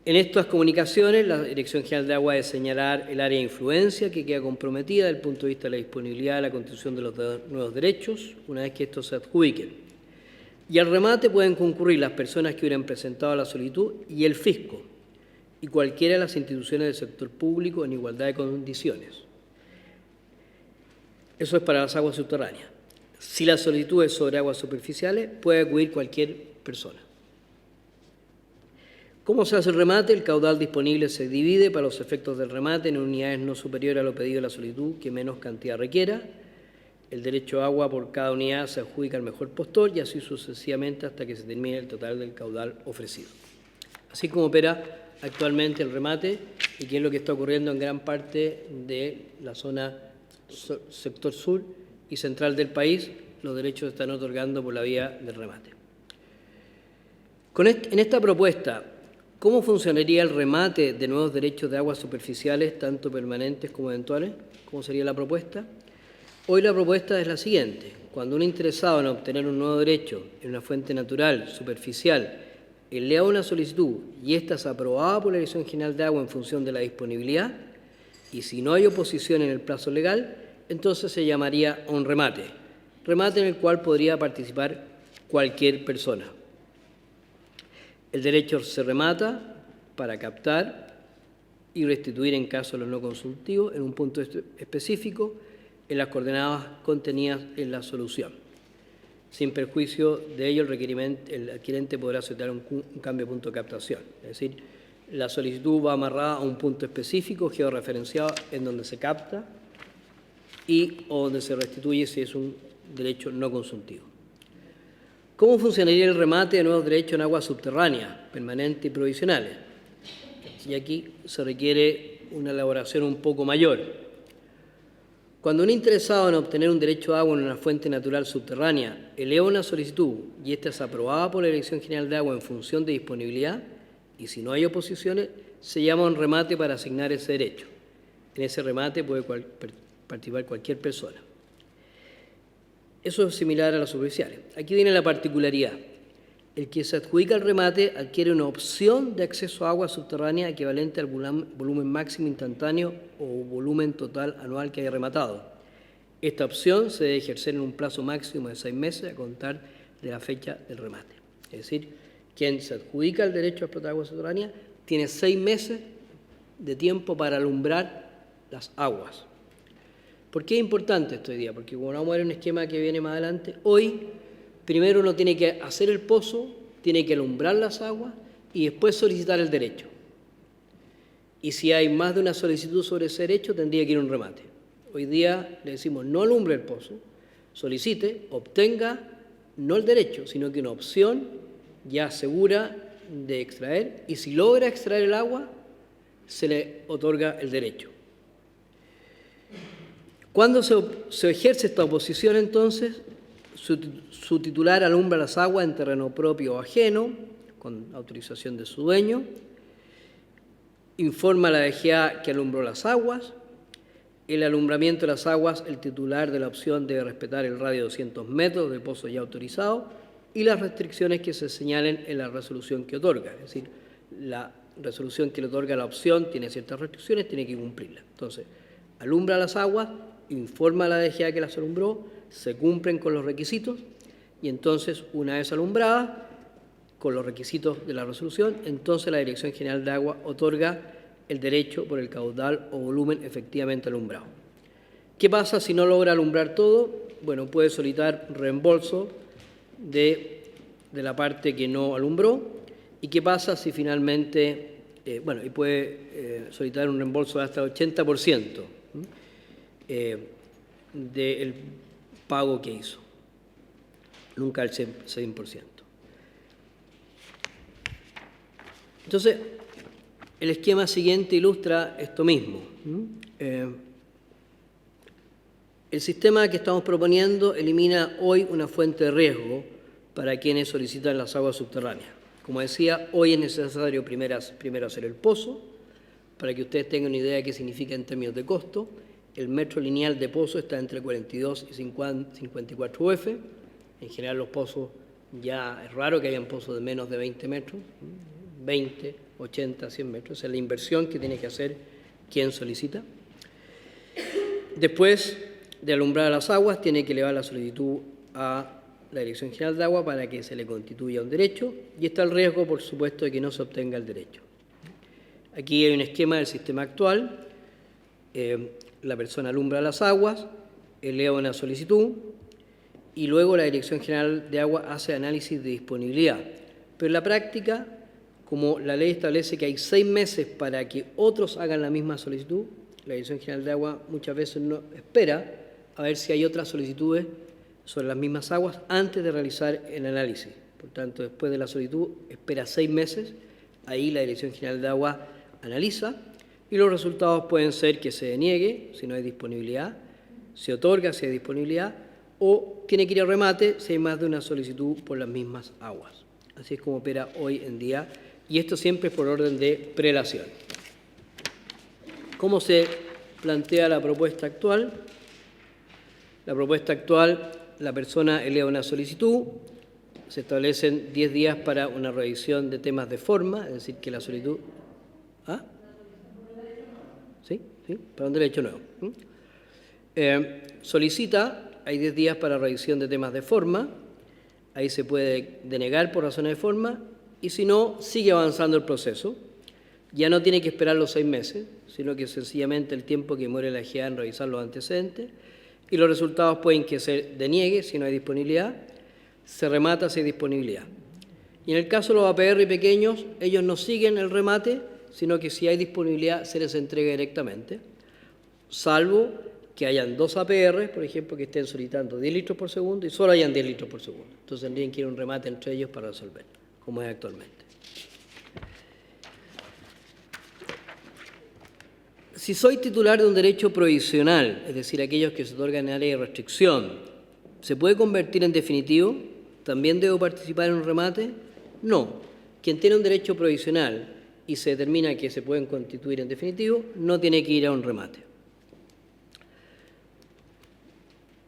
En estas comunicaciones, la Dirección General de Agua debe señalar el área de influencia que queda comprometida desde el punto de vista de la disponibilidad de la constitución de los nuevos derechos, una vez que estos se adjudiquen. Y al remate pueden concurrir las personas que hubieran presentado la solicitud y el fisco, y cualquiera de las instituciones del sector público en igualdad de condiciones. Eso es para las aguas subterráneas. Si la solicitud es sobre aguas superficiales, puede acudir cualquier persona. ¿Cómo se hace el remate? El caudal disponible se divide para los efectos del remate en unidades no superiores a lo pedido de la solicitud que menos cantidad requiera. El derecho a agua por cada unidad se adjudica al mejor postor y así sucesivamente hasta que se termine el total del caudal ofrecido. Así como opera actualmente el remate y que es lo que está ocurriendo en gran parte de la zona sector sur y central del país, los derechos se están otorgando por la vía del remate. En esta propuesta, ¿cómo funcionaría el remate de nuevos derechos de aguas superficiales, tanto permanentes como eventuales? ¿Cómo sería la propuesta? Hoy la propuesta es la siguiente. Cuando un interesado en obtener un nuevo derecho en una fuente natural, superficial, eleva una solicitud y ésta es aprobada por la Dirección General de Agua en función de la disponibilidad, y si no hay oposición en el plazo legal, entonces se llamaría un remate en el cual podría participar cualquier persona. El derecho se remata para captar y restituir en caso de los no consultivos en un punto específico en las coordenadas contenidas en la solución. Sin perjuicio de ello, el adquirente podrá solicitar un cambio de punto de captación. Es decir, la solicitud va amarrada a un punto específico georreferenciado en donde se capta o donde se restituye si es un derecho no consultivo. ¿Cómo funcionaría el remate de nuevos derechos en aguas subterráneas, permanentes y provisionales? Y aquí se requiere una elaboración un poco mayor. Cuando un interesado en obtener un derecho de agua en una fuente natural subterránea eleva una solicitud y ésta es aprobada por la Dirección General de Agua en función de disponibilidad, y si no hay oposiciones, se llama un remate para asignar ese derecho. En ese remate puede participar cualquier persona. Eso es similar a las superficiales. Aquí viene la particularidad. El que se adjudica el remate adquiere una opción de acceso a agua subterránea equivalente al volumen máximo instantáneo o volumen total anual que haya rematado. Esta opción se debe ejercer en un plazo máximo de 6 meses a contar de la fecha del remate. Es decir, quien se adjudica el derecho a explotar agua subterránea tiene 6 meses de tiempo para alumbrar las aguas. ¿Por qué es importante esto hoy día? Porque como vamos a ver un esquema que viene más adelante, hoy primero uno tiene que hacer el pozo, tiene que alumbrar las aguas y después solicitar el derecho. Y si hay más de una solicitud sobre ese derecho, tendría que ir a un remate. Hoy día le decimos no alumbre el pozo, solicite, obtenga no el derecho, sino que una opción ya segura de extraer, y si logra extraer el agua, se le otorga el derecho. Cuando se ejerce esta oposición, entonces, su titular alumbra las aguas en terreno propio o ajeno, con autorización de su dueño, informa a la DGA que alumbró las aguas. El alumbramiento de las aguas, el titular de la opción debe respetar el radio de 200 metros del pozo ya autorizado y las restricciones que se señalen en la resolución que otorga. Es decir, la resolución que le otorga la opción tiene ciertas restricciones, tiene que cumplirlas. Entonces, alumbra las aguas, informa a la DGA que las alumbró, se cumplen con los requisitos y entonces, una vez alumbradas, con los requisitos de la resolución, entonces la Dirección General de Agua otorga el derecho por el caudal o volumen efectivamente alumbrado. ¿Qué pasa si no logra alumbrar todo? Bueno, puede solicitar reembolso de la parte que no alumbró. ¿Y qué pasa si finalmente, y puede solicitar un reembolso de hasta el 80% del pago que hizo, nunca el 100%. Entonces, el esquema siguiente ilustra esto mismo. El sistema que estamos proponiendo elimina hoy una fuente de riesgo para quienes solicitan las aguas subterráneas. Como decía, hoy es necesario primero hacer el pozo, para que ustedes tengan una idea de qué significa en términos de costo. El metro lineal de pozo está entre 42 y 54 UF. En general los pozos, ya es raro que hayan pozos de menos de 20 metros, 20, 80, 100 metros. Esa es la inversión que tiene que hacer quien solicita. Después de alumbrar las aguas, tiene que elevar la solicitud a la Dirección General de Agua para que se le constituya un derecho, y está el riesgo, por supuesto, de que no se obtenga el derecho. Aquí hay un esquema del sistema actual. La persona alumbra las aguas, eleva una solicitud y luego la Dirección General de Agua hace análisis de disponibilidad. Pero en la práctica, como la ley establece que hay 6 meses para que otros hagan la misma solicitud, la Dirección General de Agua muchas veces no espera a ver si hay otras solicitudes sobre las mismas aguas antes de realizar el análisis. Por tanto, después de la solicitud, espera 6 meses, ahí la Dirección General de Agua analiza y los resultados pueden ser que se deniegue si no hay disponibilidad, se otorga si hay disponibilidad o tiene que ir a remate si hay más de una solicitud por las mismas aguas. Así es como opera hoy en día y esto siempre es por orden de prelación. ¿Cómo se plantea la propuesta actual? La propuesta actual, la persona eleva una solicitud, se establecen 10 días para una revisión de temas de forma, es decir, que la solicitud... ¿Ah? ¿Sí? Para un derecho nuevo. Solicita, hay 10 días para revisión de temas de forma, ahí se puede denegar por razones de forma, y si no, sigue avanzando el proceso. Ya no tiene que esperar los 6 meses, sino que sencillamente el tiempo que muere la GA en revisar los antecedentes, y los resultados pueden que se deniegue si no hay disponibilidad, se remata si hay disponibilidad. Y en el caso de los APR pequeños, ellos no siguen el remate, sino que si hay disponibilidad se les entrega directamente, salvo que hayan 2 APR, por ejemplo, que estén solicitando 10 litros por segundo y solo hayan 10 litros por segundo. Entonces tendrían que ir a un remate entre ellos para resolver, como es actualmente. Si soy titular de un derecho provisional, es decir, aquellos que se otorgan en área de restricción, ¿se puede convertir en definitivo? ¿También debo participar en un remate? No. Quien tiene un derecho provisional y se determina que se pueden constituir en definitivo, no tiene que ir a un remate.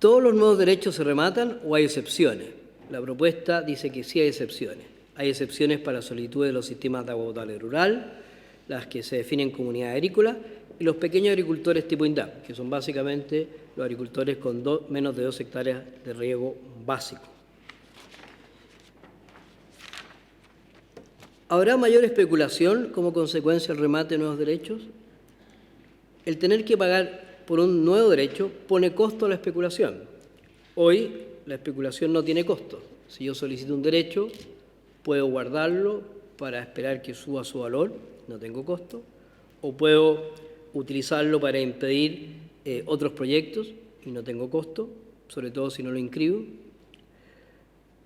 ¿Todos los nuevos derechos se rematan o hay excepciones? La propuesta dice que sí hay excepciones. Hay excepciones para solicitudes de los sistemas de agua potable rural, las que se definen como unidad agrícola, y los pequeños agricultores tipo INDAP, que son básicamente los agricultores con menos de 2 hectáreas de riego básico. ¿Habrá mayor especulación como consecuencia del remate de nuevos derechos? El tener que pagar por un nuevo derecho pone costo a la especulación. Hoy la especulación no tiene costo. Si yo solicito un derecho, puedo guardarlo para esperar que suba su valor, no tengo costo, o puedo utilizarlo para impedir otros proyectos y no tengo costo, sobre todo si no lo inscribo.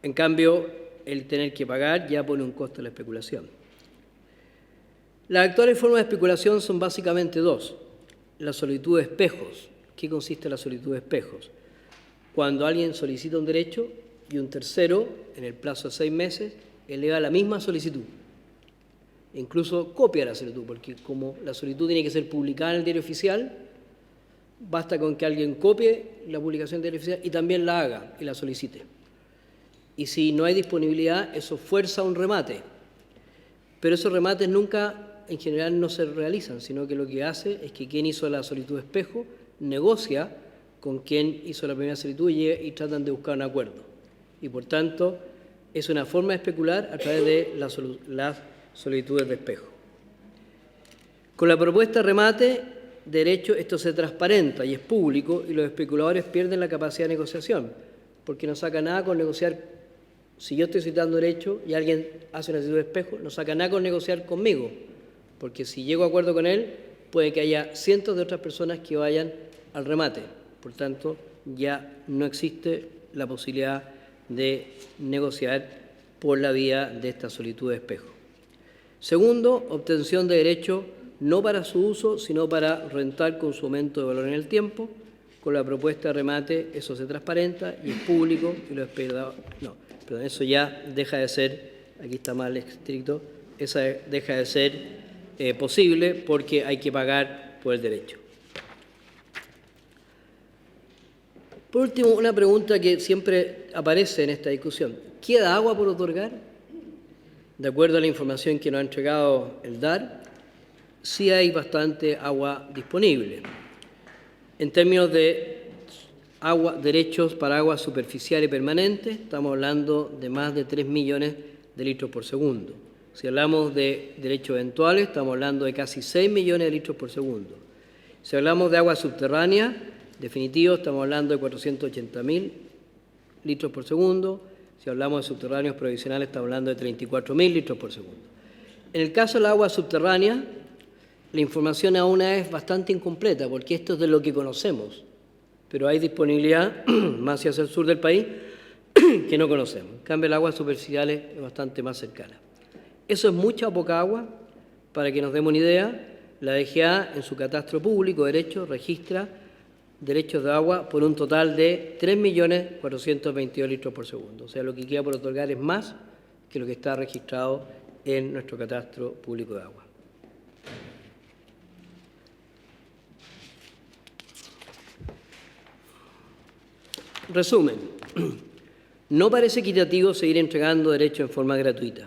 En cambio, el tener que pagar ya pone un costo a la especulación. Las actuales formas de especulación son básicamente 2. La solicitud de espejos. ¿Qué consiste la solicitud de espejos? Cuando alguien solicita un derecho y un tercero, en el plazo de 6 meses, eleva la misma solicitud. Incluso copia la solicitud, porque como la solicitud tiene que ser publicada en el diario oficial, basta con que alguien copie la publicación del diario oficial y también la haga y la solicite. y si no hay disponibilidad, eso fuerza un remate. Pero esos remates nunca, en general, no se realizan, sino que lo que hace es que quien hizo la solicitud de espejo negocia con quien hizo la primera solicitud y tratan de buscar un acuerdo. Y, por tanto, es una forma de especular a través de las solicitudes de espejo. Con la propuesta de remate, de derecho, esto se transparenta y es público y los especuladores pierden la capacidad de negociación, porque no saca nada con negociar. Si yo estoy citando derecho y alguien hace una solicitud de espejo, no saca nada con negociar conmigo, porque si llego a acuerdo con él, puede que haya cientos de otras personas que vayan al remate. Por tanto, ya no existe la posibilidad de negociar por la vía de esta solicitud de espejo. Segundo, obtención de derecho no para su uso, sino para rentar con su aumento de valor en el tiempo. Con la propuesta de remate eso se transparenta y es público y lo espera. No, perdón, eso ya deja de ser, aquí está mal estricto, esa deja de ser posible porque hay que pagar por el derecho. Por último, una pregunta que siempre aparece en esta discusión. ¿Queda agua por otorgar? De acuerdo a la información que nos ha entregado el DAR, sí hay bastante agua disponible. En términos de derechos para agua superficial y permanente, estamos hablando de más de 3 millones de litros por segundo. Si hablamos de derechos eventuales, estamos hablando de casi 6 millones de litros por segundo. Si hablamos de agua subterránea, definitivo, estamos hablando de 480.000 litros por segundo. Si hablamos de subterráneos provisionales, estamos hablando de 34.000 litros por segundo. En el caso del agua subterránea, la información aún es bastante incompleta, porque esto es de lo que conocemos, pero hay disponibilidad más hacia el sur del país que no conocemos. En cambio, el agua superficial es bastante más cercana. ¿Eso es mucha o poca agua? Para que nos demos una idea, la DGA en su catastro público de derechos registra derechos de agua por un total de 3.422.000 litros por segundo. O sea, lo que queda por otorgar es más que lo que está registrado en nuestro catastro público de agua. Resumen, no parece equitativo seguir entregando derechos en forma gratuita.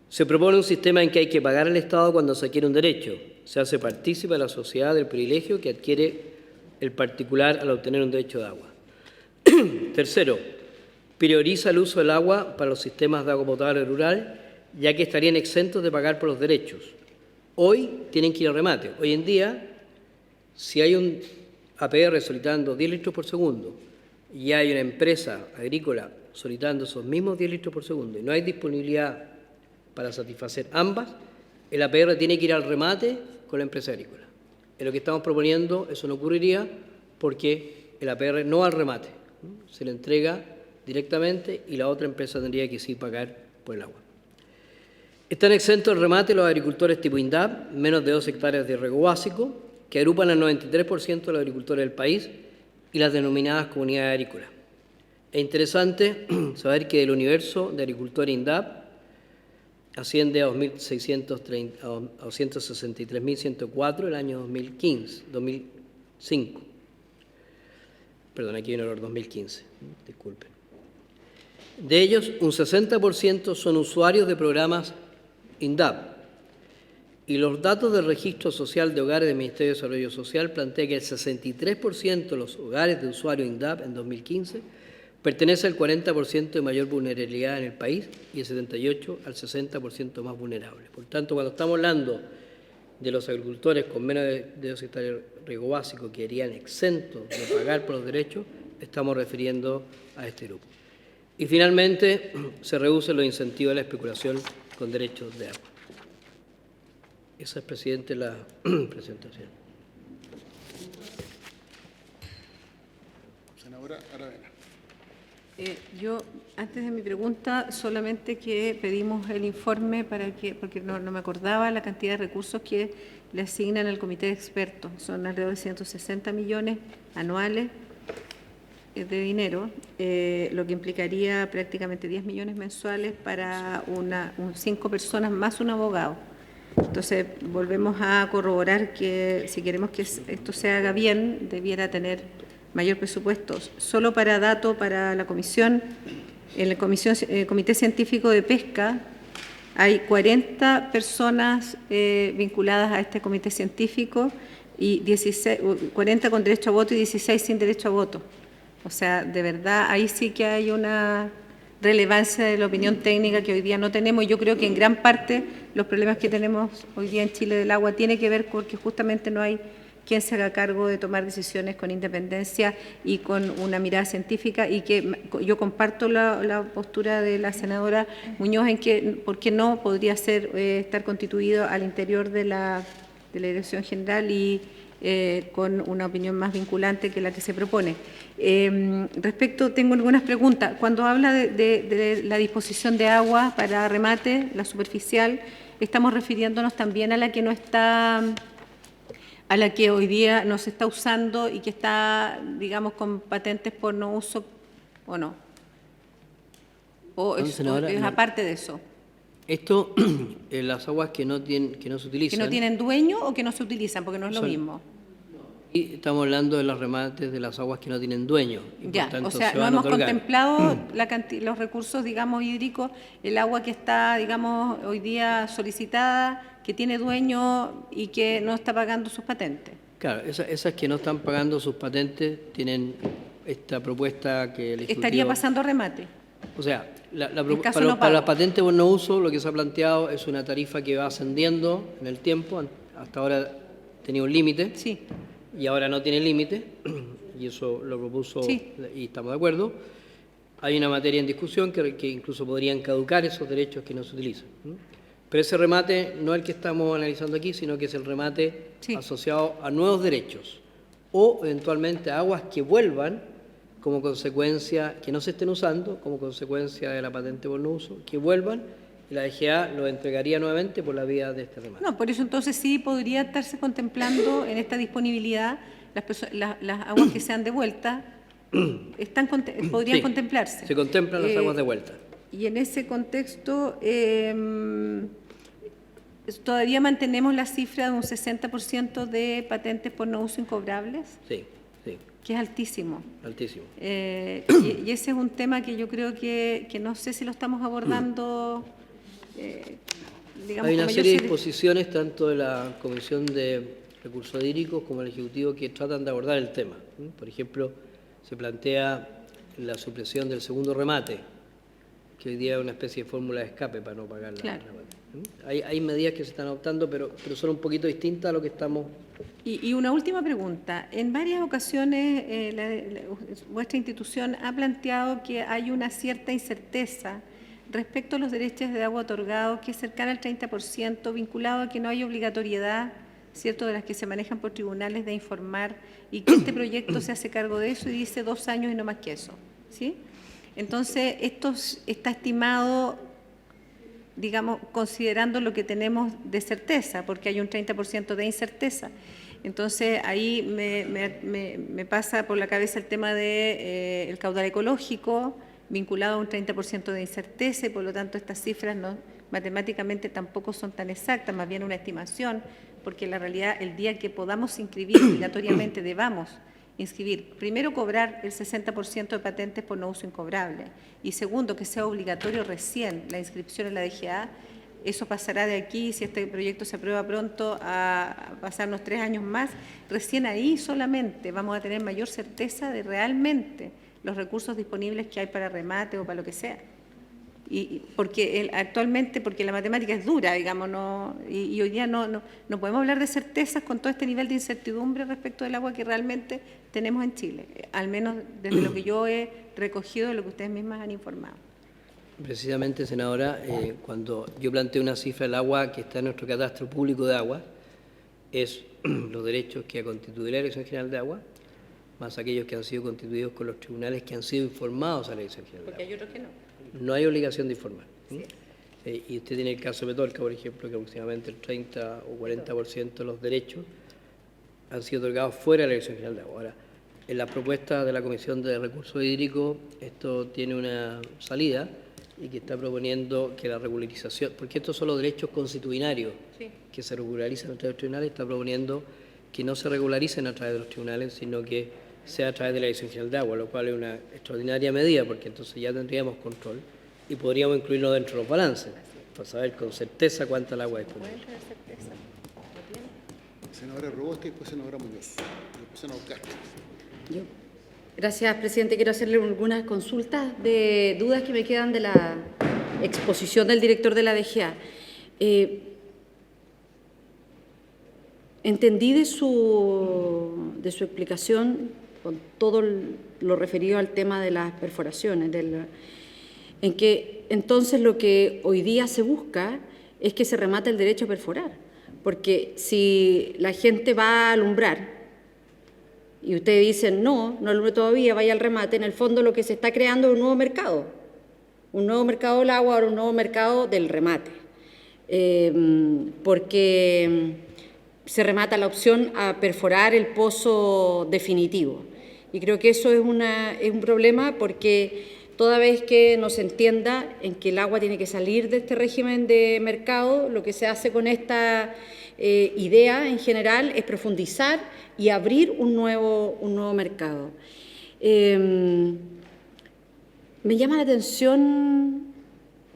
Se propone un sistema en que hay que pagar al Estado cuando se adquiere un derecho. Se hace partícipe a la sociedad del privilegio que adquiere el particular al obtener un derecho de agua. Tercero, prioriza el uso del agua para los sistemas de agua potable rural, ya que estarían exentos de pagar por los derechos. Hoy tienen que ir al remate. Hoy en día, si hay un APR solicitando 10 litros por segundo y hay una empresa agrícola solicitando esos mismos 10 litros por segundo y no hay disponibilidad para satisfacer ambas, el APR tiene que ir al remate con la empresa agrícola. En lo que estamos proponiendo, eso no ocurriría porque el APR no va al remate, se le entrega directamente y la otra empresa tendría que sí pagar por el agua. Están exentos del remate los agricultores tipo INDAP, menos de 2 hectáreas de riego básico, que agrupan al 93% de los agricultores del país y las denominadas comunidades agrícolas. Es interesante saber que del universo de agricultores INDAP asciende a 263.104 el año 2005. Perdón, aquí hay un error, 2015, disculpen. De ellos, un 60% son usuarios de programas INDAP. Y los datos del Registro Social de Hogares del Ministerio de Desarrollo Social plantea que el 63% de los hogares de usuarios INDAP en 2015 pertenece al 40% de mayor vulnerabilidad en el país y el 78% al 60% más vulnerable. Por tanto, cuando estamos hablando de los agricultores con menos de 2 hectáreas de riego básico que irían exentos de pagar por los derechos, estamos refiriendo a este grupo. Y finalmente, se reducen los incentivos a la especulación con derechos de agua. Esa es, presidente, la presentación. Senadora Aravena. Yo, antes de mi pregunta, solamente que pedimos el informe porque no me acordaba la cantidad de recursos que le asignan al comité de expertos. Son alrededor de 160 millones anuales de dinero, lo que implicaría prácticamente 10 millones mensuales para 5 personas más un abogado. Entonces, volvemos a corroborar que si queremos que esto se haga bien, debiera tener mayor presupuesto. Solo para dato para la comisión, En el Comité Científico de Pesca hay 40 personas vinculadas a este comité científico y 40 con derecho a voto y 16 sin derecho a voto. O sea, de verdad, ahí sí que hay una relevancia de la opinión técnica que hoy día no tenemos. Y yo creo que en gran parte los problemas que tenemos hoy día en Chile del agua tiene que ver con que justamente no hay quien se haga cargo de tomar decisiones con independencia y con una mirada científica, y que yo comparto la postura de la senadora Muñoz en que, ¿por qué no?, podría ser estar constituido al interior de la Dirección General y con una opinión más vinculante que la que se propone. Tengo algunas preguntas. Cuando habla de la disposición de agua para remate, la superficial, estamos refiriéndonos también a la que no está, a la que hoy día no se está usando y que está, digamos, con patentes por no uso, ¿o no? ¿O es aparte de eso? Esto, las aguas que no se utilizan. ¿Que no tienen dueño o que no se utilizan? Porque no es lo mismo. Y estamos hablando de los remates de las aguas que no tienen dueño. Ya, o sea, no hemos contemplado los recursos, digamos, hídricos, el agua que está, digamos, hoy día solicitada, que tiene dueño y que no está pagando sus patentes. Claro, esas que no están pagando sus patentes tienen esta propuesta que el Ejecutivo... ¿Estaría pasando remate? O sea, para las patentes por no uso, lo que se ha planteado es una tarifa que va ascendiendo en el tiempo. Hasta ahora tenía un límite. Sí. Y ahora no tiene límite, y eso lo propuso y estamos de acuerdo. Hay una materia en discusión que incluso podrían caducar esos derechos que no se utilizan. Pero ese remate no es el que estamos analizando aquí, sino que es el remate asociado a nuevos derechos o eventualmente a aguas que vuelvan como consecuencia, que no se estén usando, como consecuencia de la patente por no uso, que vuelvan, y la DGA lo entregaría nuevamente por la vía de este remate. No, por eso entonces sí podría estarse contemplando en esta disponibilidad las aguas que sean de vuelta, podrían contemplarse. Se contemplan las aguas de vuelta. Y en ese contexto, ¿todavía mantenemos la cifra de un 60% de patentes por no uso incobrables? Sí, sí. Que es altísimo. Altísimo. Y ese es un tema que yo creo que no sé si lo estamos abordando... Hay una serie de disposiciones tanto de la Comisión de Recursos Hídricos como del Ejecutivo que tratan de abordar el tema. Por ejemplo, se plantea la supresión del segundo remate, que hoy día es una especie de fórmula de escape para no pagar la remate. Hay medidas que se están adoptando, pero son un poquito distintas a lo que estamos... Y una última pregunta. En varias ocasiones vuestra institución ha planteado que hay una cierta incerteza respecto a los derechos de agua otorgados, que es cercana al 30%, vinculado a que no hay obligatoriedad, ¿cierto?, de las que se manejan por tribunales de informar, y que este proyecto se hace cargo de eso y dice 2 años y no más que eso, ¿sí? Entonces, esto está estimado, digamos, considerando lo que tenemos de certeza, porque hay un 30% de incerteza. Entonces, ahí me pasa por la cabeza el tema del caudal ecológico, vinculado a un 30% de incerteza, y por lo tanto estas cifras matemáticamente tampoco son tan exactas, más bien una estimación, porque en la realidad el día que podamos inscribir obligatoriamente debamos inscribir, primero cobrar el 60% de patentes por no uso incobrable, y segundo que sea obligatorio recién la inscripción en la DGA. Eso pasará de aquí, si este proyecto se aprueba pronto, a pasarnos 3 años más. Recién ahí solamente vamos a tener mayor certeza de realmente los recursos disponibles que hay para remate o para lo que sea. Y porque actualmente, porque la matemática es dura, digamos, y hoy día no podemos hablar de certezas con todo este nivel de incertidumbre respecto del agua que realmente tenemos en Chile, al menos desde lo que yo he recogido de lo que ustedes mismas han informado. Precisamente, senadora, cuando yo planteo una cifra del agua que está en nuestro catastro público de agua, es los derechos que ha constituido la Dirección General de Agua, más aquellos que han sido constituidos con los tribunales que han sido informados a la Dirección General de Agua. Porque hay otros que no. No hay obligación de informar. Sí. Y usted tiene el caso de Petorca, por ejemplo, que aproximadamente el 30 o 40% de los derechos han sido otorgados fuera de la Dirección General de Agua. Ahora, en la propuesta de la Comisión de Recursos Hídricos, esto tiene una salida y que está proponiendo que la regularización, porque estos son los derechos constitucionarios que se regularizan a través de los tribunales, está proponiendo que no se regularicen a través de los tribunales, sino que sea a través de la Dirección General de Agua, lo cual es una extraordinaria medida, porque entonces ya tendríamos control y podríamos incluirlo dentro de los balances, para saber con certeza cuánta el agua disponible. Senadora Roboste y después senadora Muñoz. Y después senador Castro. Gracias, presidente. Quiero hacerle algunas consultas de dudas que me quedan de la exposición del director de la DGA. Entendí de su explicación, con todo lo referido al tema de las perforaciones, en que entonces lo que hoy día se busca es que se remate el derecho a perforar, porque si la gente va a alumbrar y ustedes dicen no alumbre todavía, vaya al remate, en el fondo lo que se está creando es un nuevo mercado del agua, ahora un nuevo mercado del remate, porque se remata la opción a perforar el pozo definitivo. Y creo que eso es un problema, porque toda vez que no se entienda en que el agua tiene que salir de este régimen de mercado, lo que se hace con esta idea en general es profundizar y abrir un nuevo mercado. Me llama la atención,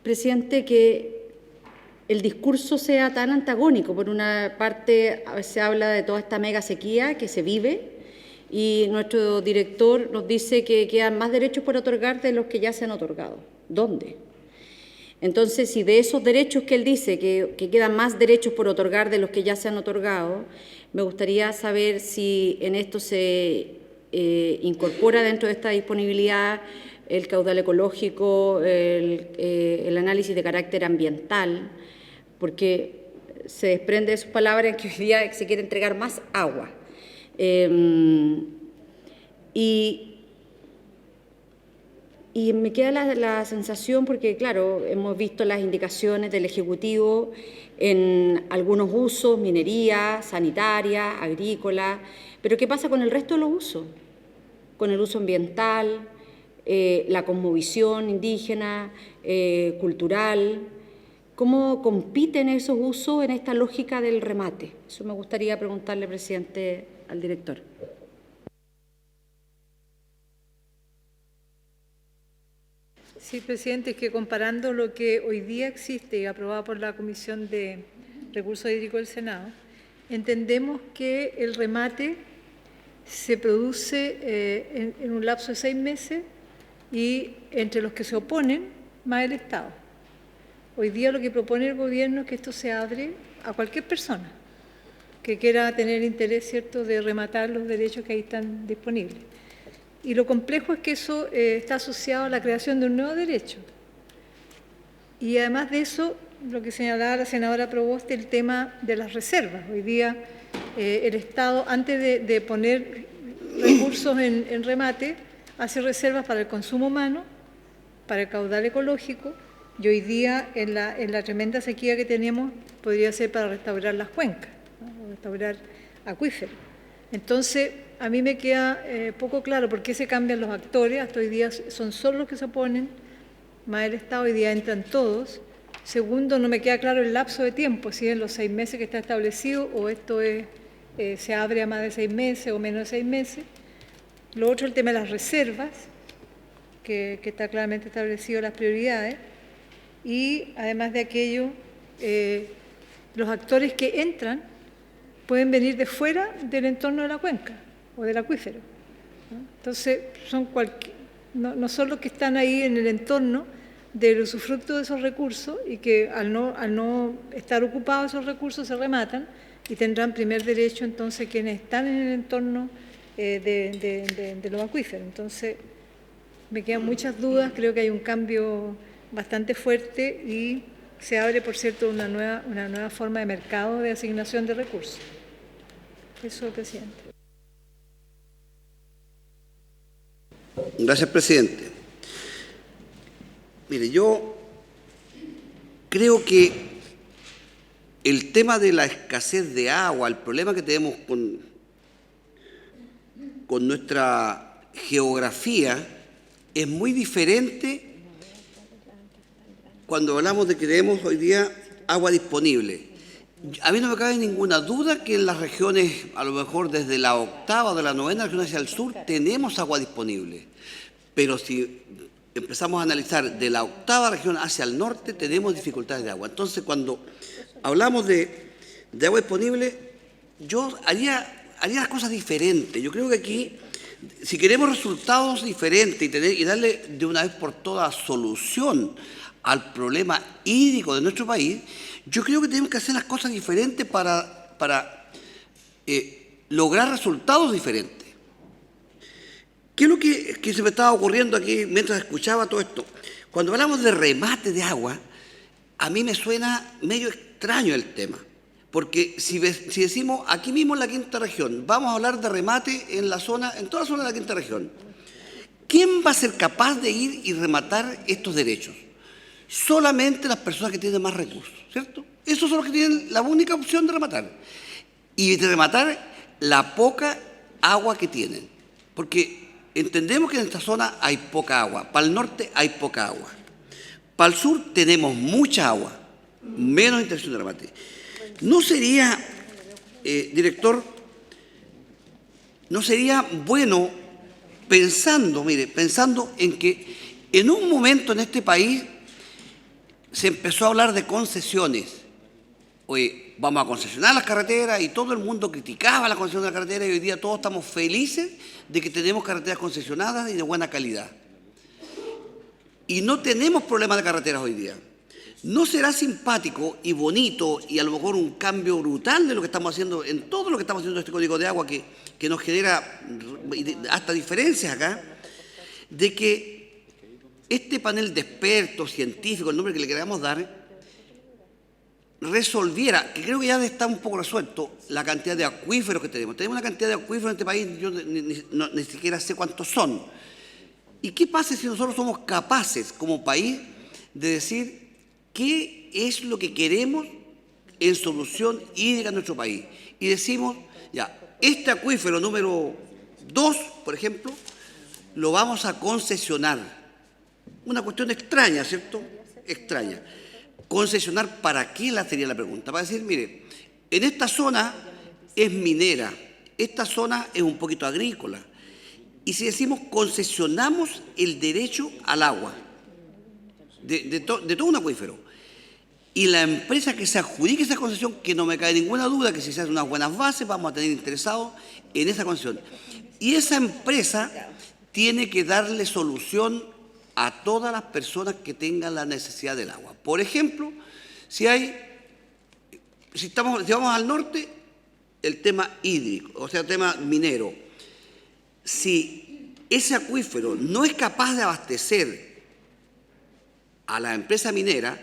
presidente, que el discurso sea tan antagónico. Por una parte, se habla de toda esta mega sequía que se vive, y nuestro director nos dice que quedan más derechos por otorgar de los que ya se han otorgado. ¿Dónde? Entonces, si de esos derechos que él dice que quedan más derechos por otorgar de los que ya se han otorgado, me gustaría saber si en esto se incorpora dentro de esta disponibilidad el caudal ecológico, el análisis de carácter ambiental, porque se desprende de sus palabras que hoy día se quiere entregar más agua. Y me queda la sensación, porque claro, hemos visto las indicaciones del Ejecutivo en algunos usos, minería, sanitaria, agrícola, pero ¿qué pasa con el resto de los usos? Con el uso ambiental, la cosmovisión indígena, cultural. ¿Cómo compiten esos usos en esta lógica del remate? Eso me gustaría preguntarle, presidente, al director. Sí, presidente, es que comparando lo que hoy día existe y aprobado por la Comisión de Recursos Hídricos del Senado, entendemos que el remate se produce en un lapso de 6 meses y entre los que se oponen, más el Estado. Hoy día lo que propone el Gobierno es que esto se abre a cualquier persona que quiera tener interés, ¿cierto?, de rematar los derechos que ahí están disponibles. Y lo complejo es que eso está asociado a la creación de un nuevo derecho. Y además de eso, lo que señalaba la senadora Proboste, el tema de las reservas. Hoy día el Estado, antes de poner recursos en remate, hace reservas para el consumo humano, para el caudal ecológico, y hoy día en la tremenda sequía que tenemos podría ser para restaurar las cuencas, ¿no?, restaurar acuíferos. Entonces, a mí me queda poco claro por qué se cambian los actores. Hasta hoy día son solo los que se oponen, más el Estado, hoy día entran todos. Segundo, no me queda claro el lapso de tiempo, si es en los 6 meses que está establecido o esto se abre a más de 6 meses o menos de 6 meses. Lo otro, el tema de las reservas, que está claramente establecido las prioridades. Y además de aquello, los actores que entran pueden venir de fuera del entorno de la cuenca o del acuífero, ¿no? Entonces, no son los que están ahí en el entorno del usufructo de esos recursos y que al no estar ocupados esos recursos se rematan y tendrán primer derecho entonces quienes están en el entorno de los acuíferos. Entonces, me quedan muchas dudas, creo que hay un cambio bastante fuerte y se abre, por cierto, una nueva forma de mercado de asignación de recursos. Eso, presidente. Gracias, presidente. Mire, yo creo que el tema de la escasez de agua, el problema que tenemos con nuestra geografía, es muy diferente cuando hablamos de que tenemos hoy día agua disponible. A mí no me cabe ninguna duda que en las regiones, a lo mejor desde la 8ª o de la 9ª región hacia el sur, tenemos agua disponible. Pero si empezamos a analizar de la 8ª región hacia el norte, tenemos dificultades de agua. Entonces, cuando hablamos de agua disponible, yo haría las cosas diferentes. Yo creo que aquí, si queremos resultados diferentes y darle de una vez por todas solución al problema hídrico de nuestro país, yo creo que tenemos que hacer las cosas diferentes para lograr resultados diferentes. ¿Qué es lo que se me estaba ocurriendo aquí mientras escuchaba todo esto? Cuando hablamos de remate de agua, a mí me suena medio extraño el tema. Porque si decimos aquí mismo en la 5ª región, vamos a hablar de remate en toda la zona de la 5ª región, ¿quién va a ser capaz de ir y rematar estos derechos? Solamente las personas que tienen más recursos, ¿cierto? Esos son los que tienen la única opción de rematar. Y de rematar la poca agua que tienen. Porque entendemos que en esta zona hay poca agua. Para el norte hay poca agua. Para el sur tenemos mucha agua, menos intención de remate. ¿No sería, director, no sería bueno pensando en que en un momento en este país se empezó a hablar de concesiones? Oye, vamos a concesionar las carreteras y todo el mundo criticaba la concesión de la carretera y hoy día todos estamos felices de que tenemos carreteras concesionadas y de buena calidad. Y no tenemos problemas de carreteras hoy día. ¿No será simpático y bonito y a lo mejor un cambio brutal de lo que estamos haciendo, en todo lo que estamos haciendo en este Código de Agua que nos genera hasta diferencias acá, de que este panel de expertos, científicos, el nombre que le queramos dar, resolviera, que creo que ya está un poco resuelto, la cantidad de acuíferos que tenemos? Tenemos una cantidad de acuíferos en este país, yo ni siquiera sé cuántos son. ¿Y qué pasa si nosotros somos capaces como país de decir qué es lo que queremos en solución hídrica en nuestro país? Y decimos, ya, este acuífero número 2, por ejemplo, lo vamos a concesionar. Una cuestión extraña, ¿cierto? Extraña. ¿Concesionar para qué? Sería la pregunta. Para decir, mire, en esta zona es minera, esta zona es un poquito agrícola. Y si decimos concesionamos el derecho al agua de todo un acuífero, y la empresa que se adjudique esa concesión, que no me cae ninguna duda que si se hacen unas buenas bases vamos a tener interesados en esa concesión. Y esa empresa tiene que darle solución a todas las personas que tengan la necesidad del agua. Por ejemplo, si vamos al norte, el tema hídrico, o sea, el tema minero. Si ese acuífero no es capaz de abastecer a la empresa minera,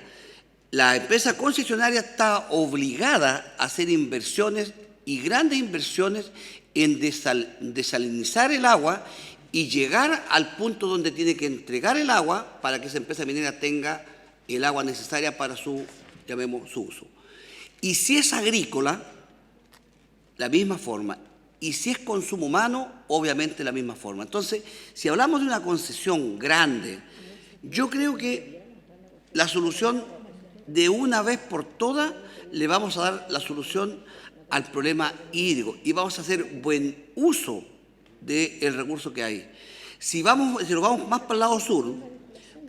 la empresa concesionaria está obligada a hacer inversiones y grandes inversiones en desalinizar el agua y llegar al punto donde tiene que entregar el agua para que esa empresa minera tenga el agua necesaria para su uso. Y si es agrícola, la misma forma. Y si es consumo humano, obviamente la misma forma. Entonces, si hablamos de una concesión grande, yo creo que la solución, de una vez por todas, le vamos a dar la solución al problema hídrico y vamos a hacer buen uso del recurso que hay. Si nos vamos más para el lado sur,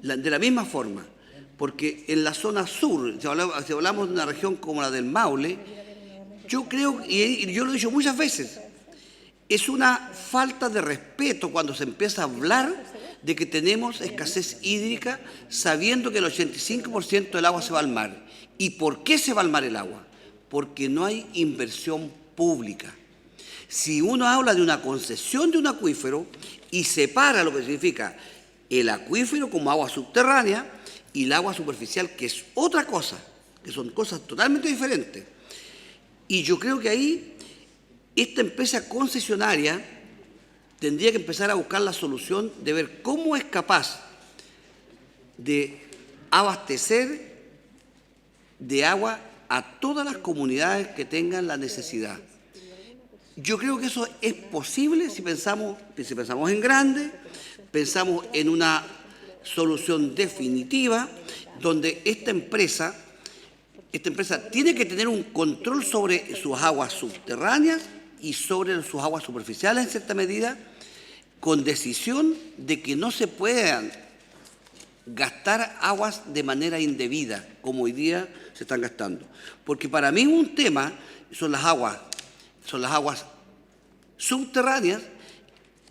de la misma forma, porque en la zona sur, si hablamos de una región como la del Maule, yo creo, y yo lo he dicho muchas veces, es una falta de respeto cuando se empieza a hablar de que tenemos escasez hídrica sabiendo que el 85% del agua se va al mar. ¿Y por qué se va al mar el agua? Porque no hay inversión pública. Si uno habla de una concesión de un acuífero y separa lo que significa el acuífero como agua subterránea y el agua superficial, que es otra cosa, que son cosas totalmente diferentes. Y yo creo que ahí esta empresa concesionaria tendría que empezar a buscar la solución de ver cómo es capaz de abastecer de agua a todas las comunidades que tengan la necesidad. Yo creo que eso es posible si pensamos en grande, pensamos en una solución definitiva donde esta empresa esta empresa tiene que tener un control sobre sus aguas subterráneas y sobre sus aguas superficiales en cierta medida, con decisión de que no se puedan gastar aguas de manera indebida, como hoy día se están gastando. Porque para mí un tema son las aguas subterráneas,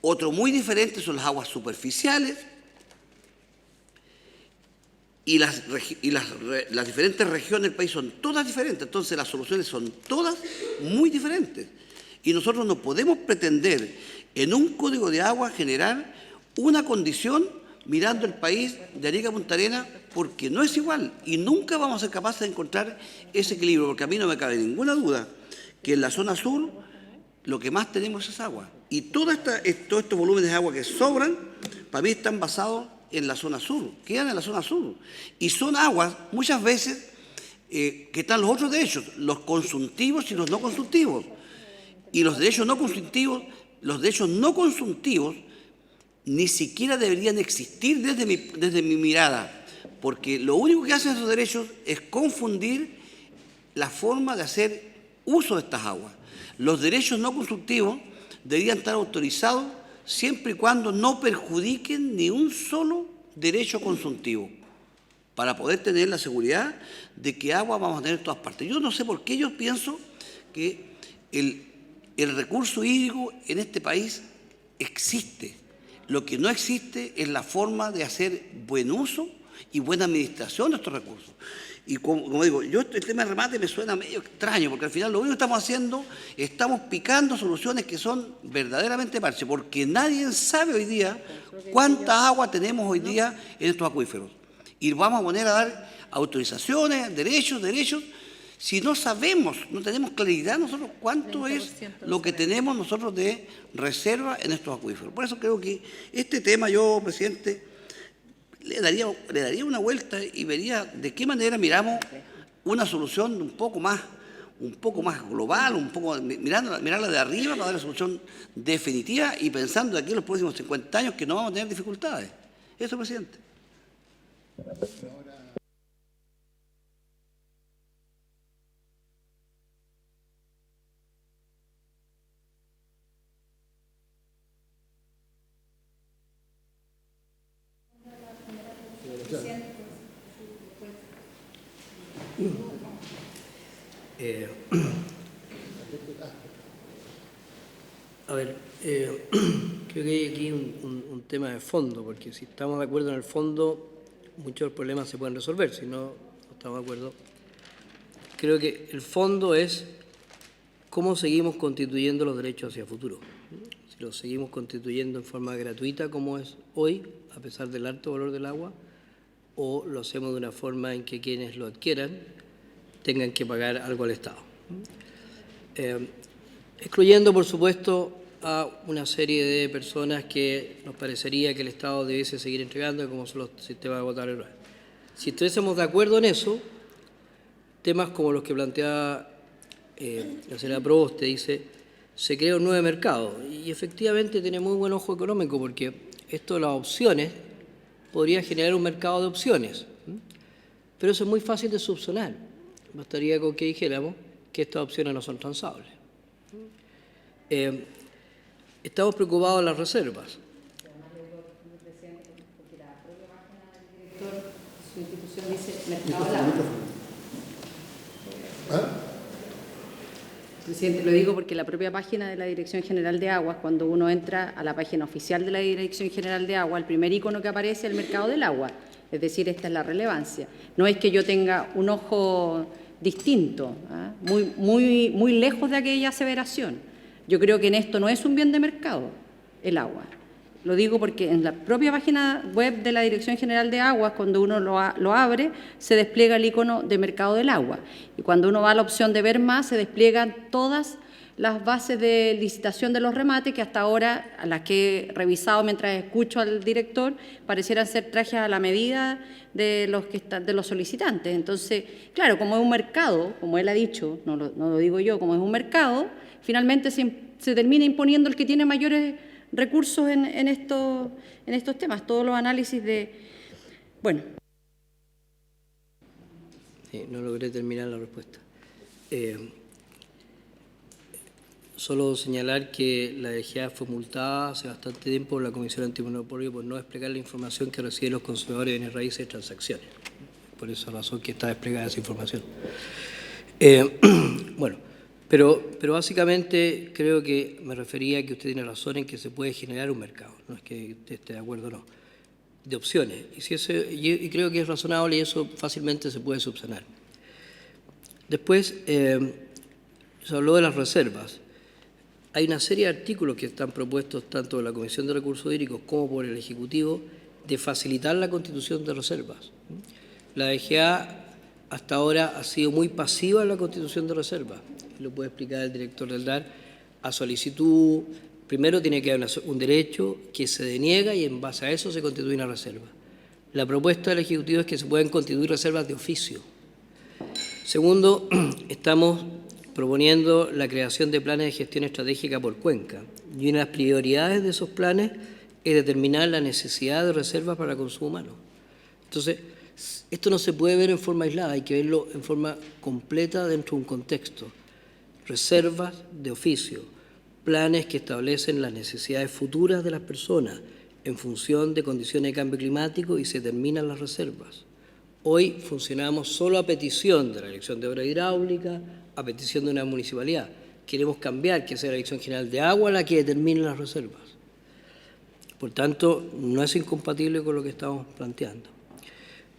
otro muy diferente son las aguas superficiales, y las diferentes regiones del país son todas diferentes, entonces las soluciones son todas muy diferentes. Y nosotros no podemos pretender en un código de agua generar una condición mirando el país de Arica a Punta Arenas, porque no es igual y nunca vamos a ser capaces de encontrar ese equilibrio, porque a mí no me cabe ninguna duda que en la zona sur lo que más tenemos es agua. Y todos estos volúmenes de agua que sobran, para mí están basados en la zona sur, quedan en la zona sur. Y son aguas, muchas veces, que están los otros derechos, los consuntivos y los no consuntivos. Y los derechos no consuntivos ni siquiera deberían existir desde mi mirada, porque lo único que hacen esos derechos es confundir la forma de hacer uso de estas aguas. Los derechos no consultivos deberían estar autorizados siempre y cuando no perjudiquen ni un solo derecho consultivo, para poder tener la seguridad de que agua vamos a tener en todas partes. Yo no sé por qué yo pienso que el recurso hídrico en este país existe. Lo que no existe es la forma de hacer buen uso y buena administración de estos recursos. Y como digo, el tema del remate me suena medio extraño, porque al final lo único que estamos haciendo, estamos picando soluciones que son verdaderamente parches, porque nadie sabe hoy día cuánta agua tenemos hoy día en estos acuíferos. Y vamos a poner a dar autorizaciones, derechos, si no sabemos, no tenemos claridad nosotros cuánto es lo que tenemos nosotros de reserva en estos acuíferos. Por eso creo que este tema yo, presidente, le daría una vuelta y vería de qué manera miramos una solución un poco más global, mirarla de arriba para dar la solución definitiva y pensando de aquí en los próximos 50 años que no vamos a tener dificultades. Eso, presidente. Creo que hay aquí un tema de fondo, porque si estamos de acuerdo en el fondo, muchos de los problemas se pueden resolver. Si no estamos de acuerdo, creo que el fondo es cómo seguimos constituyendo los derechos hacia el futuro. Si los seguimos constituyendo en forma gratuita, como es hoy, a pesar del alto valor del agua, o lo hacemos de una forma en que quienes lo adquieran tengan que pagar algo al Estado. Excluyendo, por supuesto, a una serie de personas que nos parecería que el Estado debiese seguir entregando, como son los sistemas de agua rural. Si estuviésemos de acuerdo en eso, temas como los que planteaba la señora Proboste, dice, se crea un nuevo mercado. Y efectivamente tiene muy buen ojo económico, porque esto de las opciones podría generar un mercado de opciones. Pero eso es muy fácil de subsanar. Bastaría con que dijéramos que estas opciones no son transables. Estamos preocupados en las reservas. Su institución dice mercado del agua. Presidente, lo digo porque la propia página de la Dirección General de Aguas, cuando uno entra a la página oficial de la Dirección General de Agua, el primer icono que aparece es el mercado del agua. Es decir, esta es la relevancia. No es que yo tenga un ojo distinto, muy lejos de aquella aseveración. Yo creo que en esto no es un bien de mercado el agua. Lo digo porque en la propia página web de la Dirección General de Aguas, cuando uno lo abre, se despliega el icono de mercado del agua. Y cuando uno va a la opción de ver más, se despliegan todas las bases de licitación de los remates, que hasta ahora, a las que he revisado mientras escucho al director, parecieran ser trajes a la medida de los solicitantes. Entonces, claro, como es un mercado, como él ha dicho, no lo digo yo, como es un mercado, finalmente se termina imponiendo el que tiene mayores recursos en estos temas. Todos los análisis de... Bueno. Sí, no logré terminar la respuesta. Solo señalar que la DGA fue multada hace bastante tiempo por la Comisión Antimonopolio por no desplegar la información que reciben los consumidores de bienes raíces de transacciones. Por esa razón que está desplegada esa información. Bueno, pero básicamente creo que me refería a que usted tiene razón en que se puede generar un mercado, no es que usted esté de acuerdo o no, de opciones. Y creo que es razonable y eso fácilmente se puede subsanar. Después, se habló de las reservas. Hay una serie de artículos que están propuestos tanto por la Comisión de Recursos Hídricos como por el Ejecutivo de facilitar la constitución de reservas. La DGA hasta ahora ha sido muy pasiva en la constitución de reservas. Lo puede explicar el director del DAR. A solicitud, primero tiene que haber un derecho que se deniega y en base a eso se constituye una reserva. La propuesta del Ejecutivo es que se pueden constituir reservas de oficio. Segundo, estamos proponiendo la creación de planes de gestión estratégica por cuenca. Y una de las prioridades de esos planes es determinar la necesidad de reservas para consumo humano. Entonces, esto no se puede ver en forma aislada, hay que verlo en forma completa dentro de un contexto. Reservas de oficio, planes que establecen las necesidades futuras de las personas en función de condiciones de cambio climático y se determinan las reservas. Hoy funcionamos solo a petición de la Dirección de Obra Hidráulica, a petición de una municipalidad. Queremos cambiar, que sea la Dirección General de Agua la que determine las reservas. Por tanto, no es incompatible con lo que estamos planteando.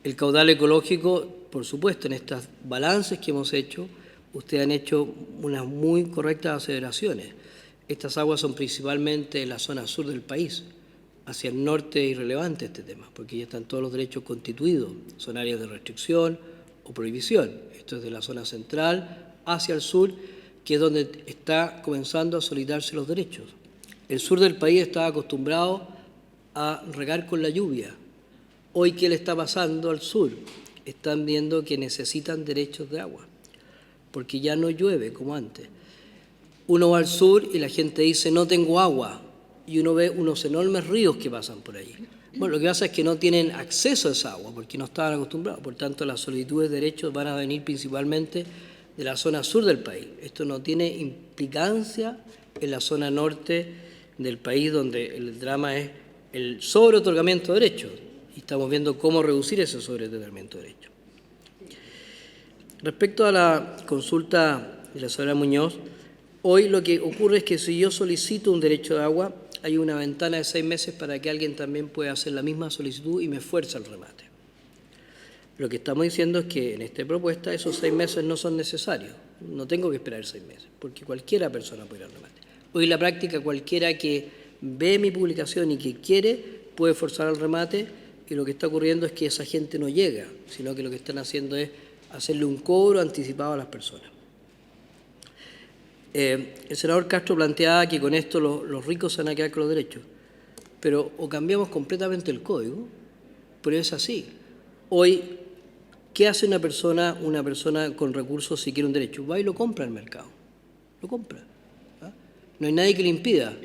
El caudal ecológico, por supuesto, en estos balances que hemos hecho, ustedes han hecho unas muy correctas aseveraciones. Estas aguas son principalmente en la zona sur del país. Hacia el norte es irrelevante este tema, porque ya están todos los derechos constituidos. Son áreas de restricción o prohibición. Esto es de la zona central hacia el sur, que es donde está comenzando a solidarse los derechos. El sur del país estaba acostumbrado a regar con la lluvia. Hoy, ¿qué le está pasando al sur? Están viendo que necesitan derechos de agua, porque ya no llueve como antes. Uno va al sur y la gente dice, no tengo agua, y uno ve unos enormes ríos que pasan por allí. Bueno, lo que pasa es que no tienen acceso a esa agua, porque no estaban acostumbrados. Por tanto, las solicitudes de derechos van a venir principalmente de la zona sur del país. Esto no tiene implicancia en la zona norte del país, donde el drama es el sobreotorgamiento de derechos. Y estamos viendo cómo reducir ese sobreotorgamiento de derechos. Respecto a la consulta de la señora Muñoz, hoy lo que ocurre es que si yo solicito un derecho de agua, hay una ventana de 6 meses para que alguien también pueda hacer la misma solicitud y me fuerza el remate. Lo que estamos diciendo es que en esta propuesta esos 6 meses no son necesarios. No tengo que esperar 6 meses, porque cualquiera persona puede ir al remate. Hoy en la práctica cualquiera que ve mi publicación y que quiere puede forzar el remate, y lo que está ocurriendo es que esa gente no llega, sino que lo que están haciendo es hacerle un cobro anticipado a las personas. El senador Castro planteaba que con esto los ricos se van a quedar con los derechos, pero o cambiamos completamente el código, pero es así. Hoy, ¿qué hace una persona con recursos si quiere un derecho? Va y lo compra en el mercado, lo compra. ¿Ah? No hay nadie que le impida.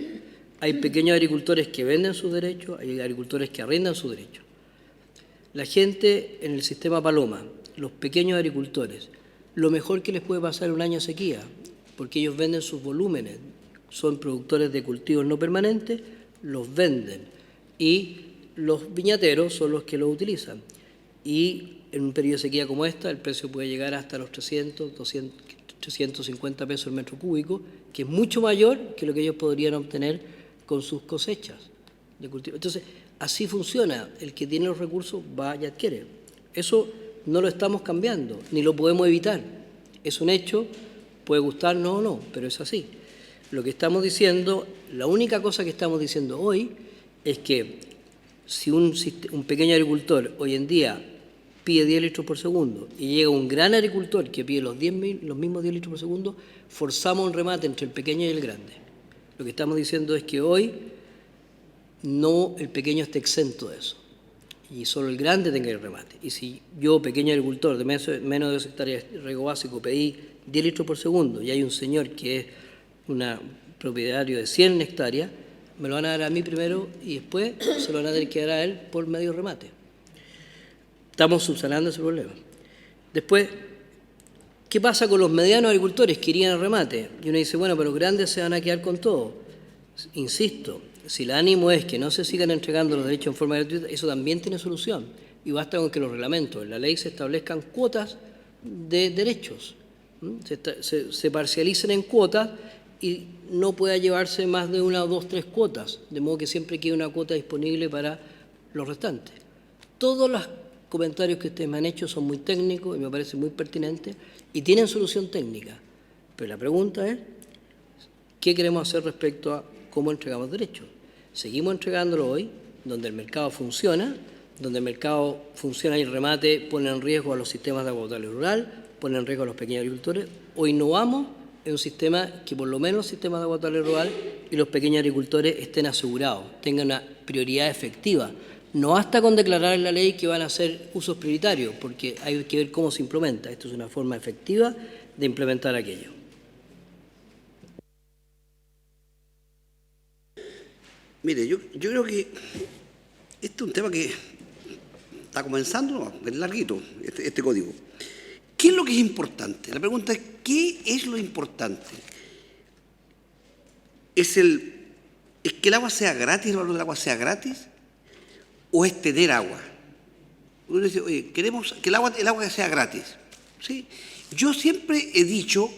Hay pequeños agricultores que venden sus derechos, hay agricultores que arrendan sus derechos. La gente en el sistema Paloma, los pequeños agricultores, lo mejor que les puede pasar un año de sequía, porque ellos venden sus volúmenes, son productores de cultivos no permanentes, los venden, y los viñateros son los que los utilizan. Y en un periodo de sequía como esta, el precio puede llegar hasta los 300, 200, 350 pesos el metro cúbico, que es mucho mayor que lo que ellos podrían obtener con sus cosechas de cultivo. Entonces, así funciona. El que tiene los recursos va y adquiere. Eso no lo estamos cambiando, ni lo podemos evitar. Es un hecho, puede gustarnos o no, pero es así. Lo que estamos diciendo, la única cosa que estamos diciendo hoy es que si un pequeño agricultor hoy en día pide 10 litros por segundo y llega un gran agricultor que pide los mismos 10 litros por segundo, forzamos un remate entre el pequeño y el grande. Lo que estamos diciendo es que hoy no el pequeño esté exento de eso y solo el grande tenga el remate. Y si yo, pequeño agricultor de menos de 2 hectáreas de riego básico, pedí 10 litros por segundo y hay un señor que es un propietario de 100 hectáreas, me lo van a dar a mí primero y después se lo van a tener que dar a él por medio remate. Estamos subsanando ese problema. Después, ¿qué pasa con los medianos agricultores que irían al remate? Y uno dice, bueno, pero los grandes se van a quedar con todo. Insisto, si el ánimo es que no se sigan entregando los derechos en forma gratuita, eso también tiene solución. Y basta con que los reglamentos, en la ley se establezcan cuotas de derechos, se parcialicen en cuotas y no pueda llevarse más de 1, 2, 3 cuotas, de modo que siempre quede una cuota disponible para los restantes. Todos los comentarios que ustedes me han hecho son muy técnicos y me parecen muy pertinentes y tienen solución técnica. Pero la pregunta es, ¿qué queremos hacer respecto a cómo entregamos derechos? Seguimos entregándolo hoy, donde el mercado funciona y el remate pone en riesgo a los sistemas de agua potable rural, pone en riesgo a los pequeños agricultores, o innovamos en un sistema que por lo menos los sistemas de agua potable rural y los pequeños agricultores estén asegurados, tengan una prioridad efectiva. No basta con declarar en la ley que van a hacer usos prioritarios, porque hay que ver cómo se implementa. Esto es una forma efectiva de implementar aquello. Mire, yo creo que este es un tema que está comenzando, ¿no? Es larguito, este código. ¿Qué es lo que es importante? La pregunta es, ¿qué es lo importante? ¿Es que el agua sea gratis, el valor del agua sea gratis? ¿O es tener agua? Uno dice, oye, queremos que el agua sea gratis. ¿Sí? Yo siempre he dicho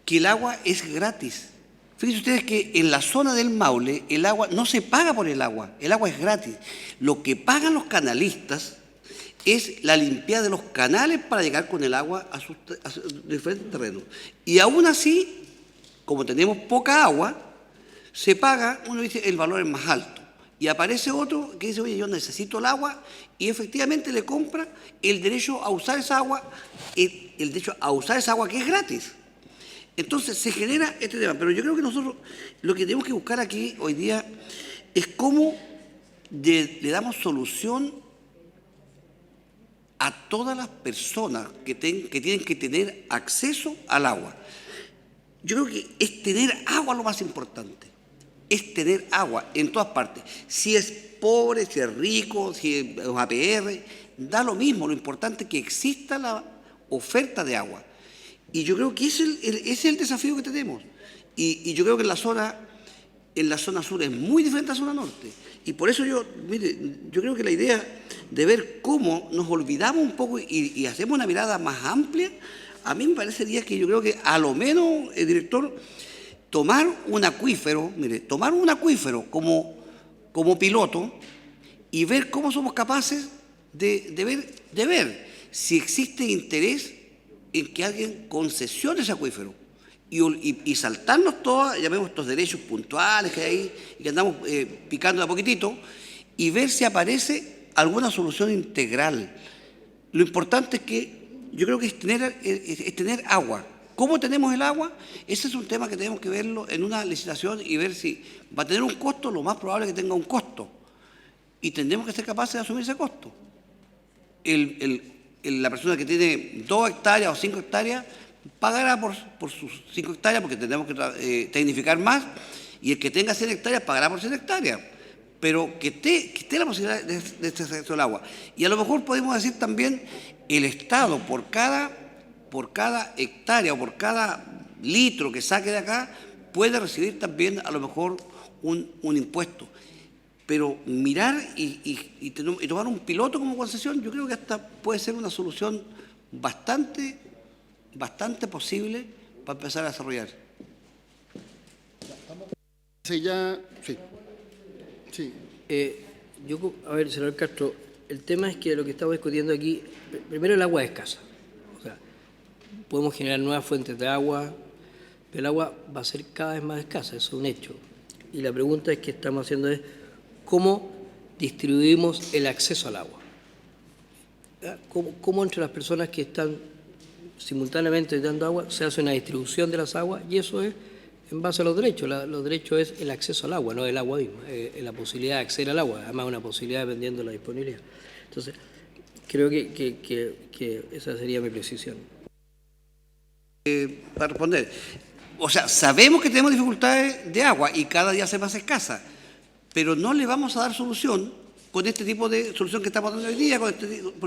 que el agua es gratis. Fíjense ustedes que en la zona del Maule el agua no se paga por el agua es gratis. Lo que pagan los canalistas es la limpieza de los canales para llegar con el agua a sus diferentes terrenos. Y aún así, como tenemos poca agua, se paga, uno dice, el valor es más alto. Y aparece otro que dice, oye, yo necesito el agua, y efectivamente le compra el derecho a usar esa agua, el derecho a usar esa agua que es gratis. Entonces se genera este tema. Pero yo creo que nosotros lo que tenemos que buscar aquí hoy día es cómo le damos solución a todas las personas que tienen que tener acceso al agua. Yo creo que es tener agua lo más importante. Es tener agua en todas partes. Si es pobre, si es rico, si es APR, da lo mismo. Lo importante es que exista la oferta de agua. Y yo creo que ese es el desafío que tenemos. Y yo creo que en la zona sur es muy diferente a la zona norte. Y por eso yo creo que la idea de ver cómo nos olvidamos un poco y hacemos una mirada más amplia, a mí me parecería que yo creo que a lo menos, el director, tomar un acuífero como piloto y ver cómo somos capaces de ver si existe interés en que alguien concesione ese acuífero y saltarnos todos, llamemos estos derechos puntuales que hay ahí y que andamos picando de a poquitito y ver si aparece alguna solución integral. Lo importante es que yo creo que es tener agua. ¿Cómo tenemos el agua? Ese es un tema que tenemos que verlo en una licitación y ver si va a tener un costo, lo más probable es que tenga un costo. Y tendremos que ser capaces de asumir ese costo. La persona que tiene 2 hectáreas o 5 hectáreas pagará por sus 5 hectáreas porque tendremos que tecnificar más, y el que tenga 100 hectáreas pagará por 100 hectáreas, pero que esté la posibilidad de este acceso al agua. Y a lo mejor podemos decir también el Estado por cada hectárea o por cada litro que saque de acá puede recibir también a lo mejor un impuesto. Pero mirar y tomar un piloto como concesión, yo creo que hasta puede ser una solución bastante posible para empezar a desarrollar. Sí, ya, sí. A ver, senador Castro, el tema es que lo que estamos discutiendo aquí, primero el agua es escasa. O sea, podemos generar nuevas fuentes de agua, pero el agua va a ser cada vez más escasa, eso es un hecho. Y la pregunta que estamos haciendo es, ¿cómo distribuimos el acceso al agua? ¿Cómo entre las personas que están simultáneamente dando agua se hace una distribución de las aguas? Y eso es en base a los derechos. Los derechos es el acceso al agua, no el agua misma, la posibilidad de acceder al agua, además una posibilidad dependiendo de la disponibilidad. Entonces, creo que esa sería mi precisión. Para responder, o sea, sabemos que tenemos dificultades de agua y cada día se más escasa, pero no le vamos a dar solución con este tipo de solución que estamos dando hoy día, porque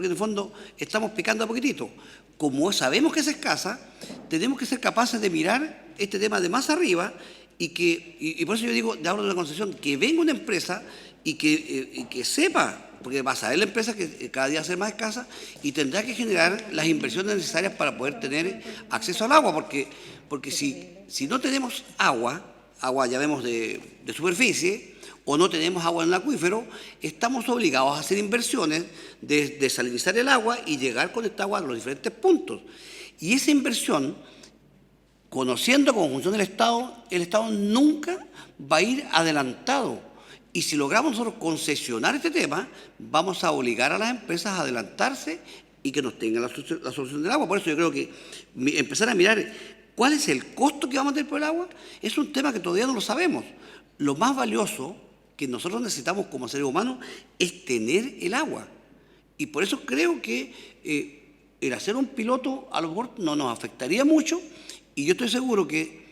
en el fondo estamos picando a poquitito. Como sabemos que es escasa, tenemos que ser capaces de mirar este tema de más arriba y por eso yo digo, hablo de una concesión, que venga una empresa y que sepa, porque va a saber la empresa que cada día va a ser más escasa y tendrá que generar las inversiones necesarias para poder tener acceso al agua, porque si no tenemos agua ya vemos de superficie, o no tenemos agua en el acuífero, estamos obligados a hacer inversiones de desalinizar el agua y llegar con esta agua a los diferentes puntos. Y esa inversión, conociendo cómo funciona el Estado nunca va a ir adelantado. Y si logramos nosotros concesionar este tema, vamos a obligar a las empresas a adelantarse y que nos tengan la solución del agua. Por eso yo creo que empezar a mirar cuál es el costo que vamos a tener por el agua es un tema que todavía no lo sabemos. Lo más valioso que nosotros necesitamos como seres humanos es tener el agua. Y por eso creo que el hacer un piloto a lo mejor no nos afectaría mucho, y yo estoy seguro que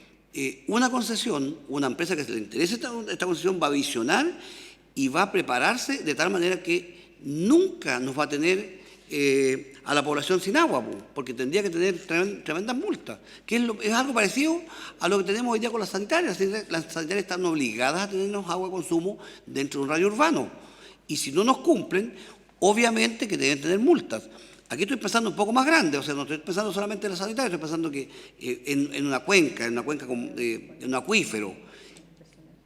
una concesión, una empresa que se le interese esta concesión va a visionar y va a prepararse de tal manera que nunca nos va a tener a la población sin agua, porque tendría que tener tremendas multas, que es algo parecido a lo que tenemos hoy día con las sanitarias. Las sanitarias están obligadas a tenernos agua de consumo dentro de un radio urbano, y si no nos cumplen, obviamente que deben tener multas. Aquí estoy pensando un poco más grande, o sea, no estoy pensando solamente en la sanitaria, estoy pensando que en una cuenca, en un acuífero.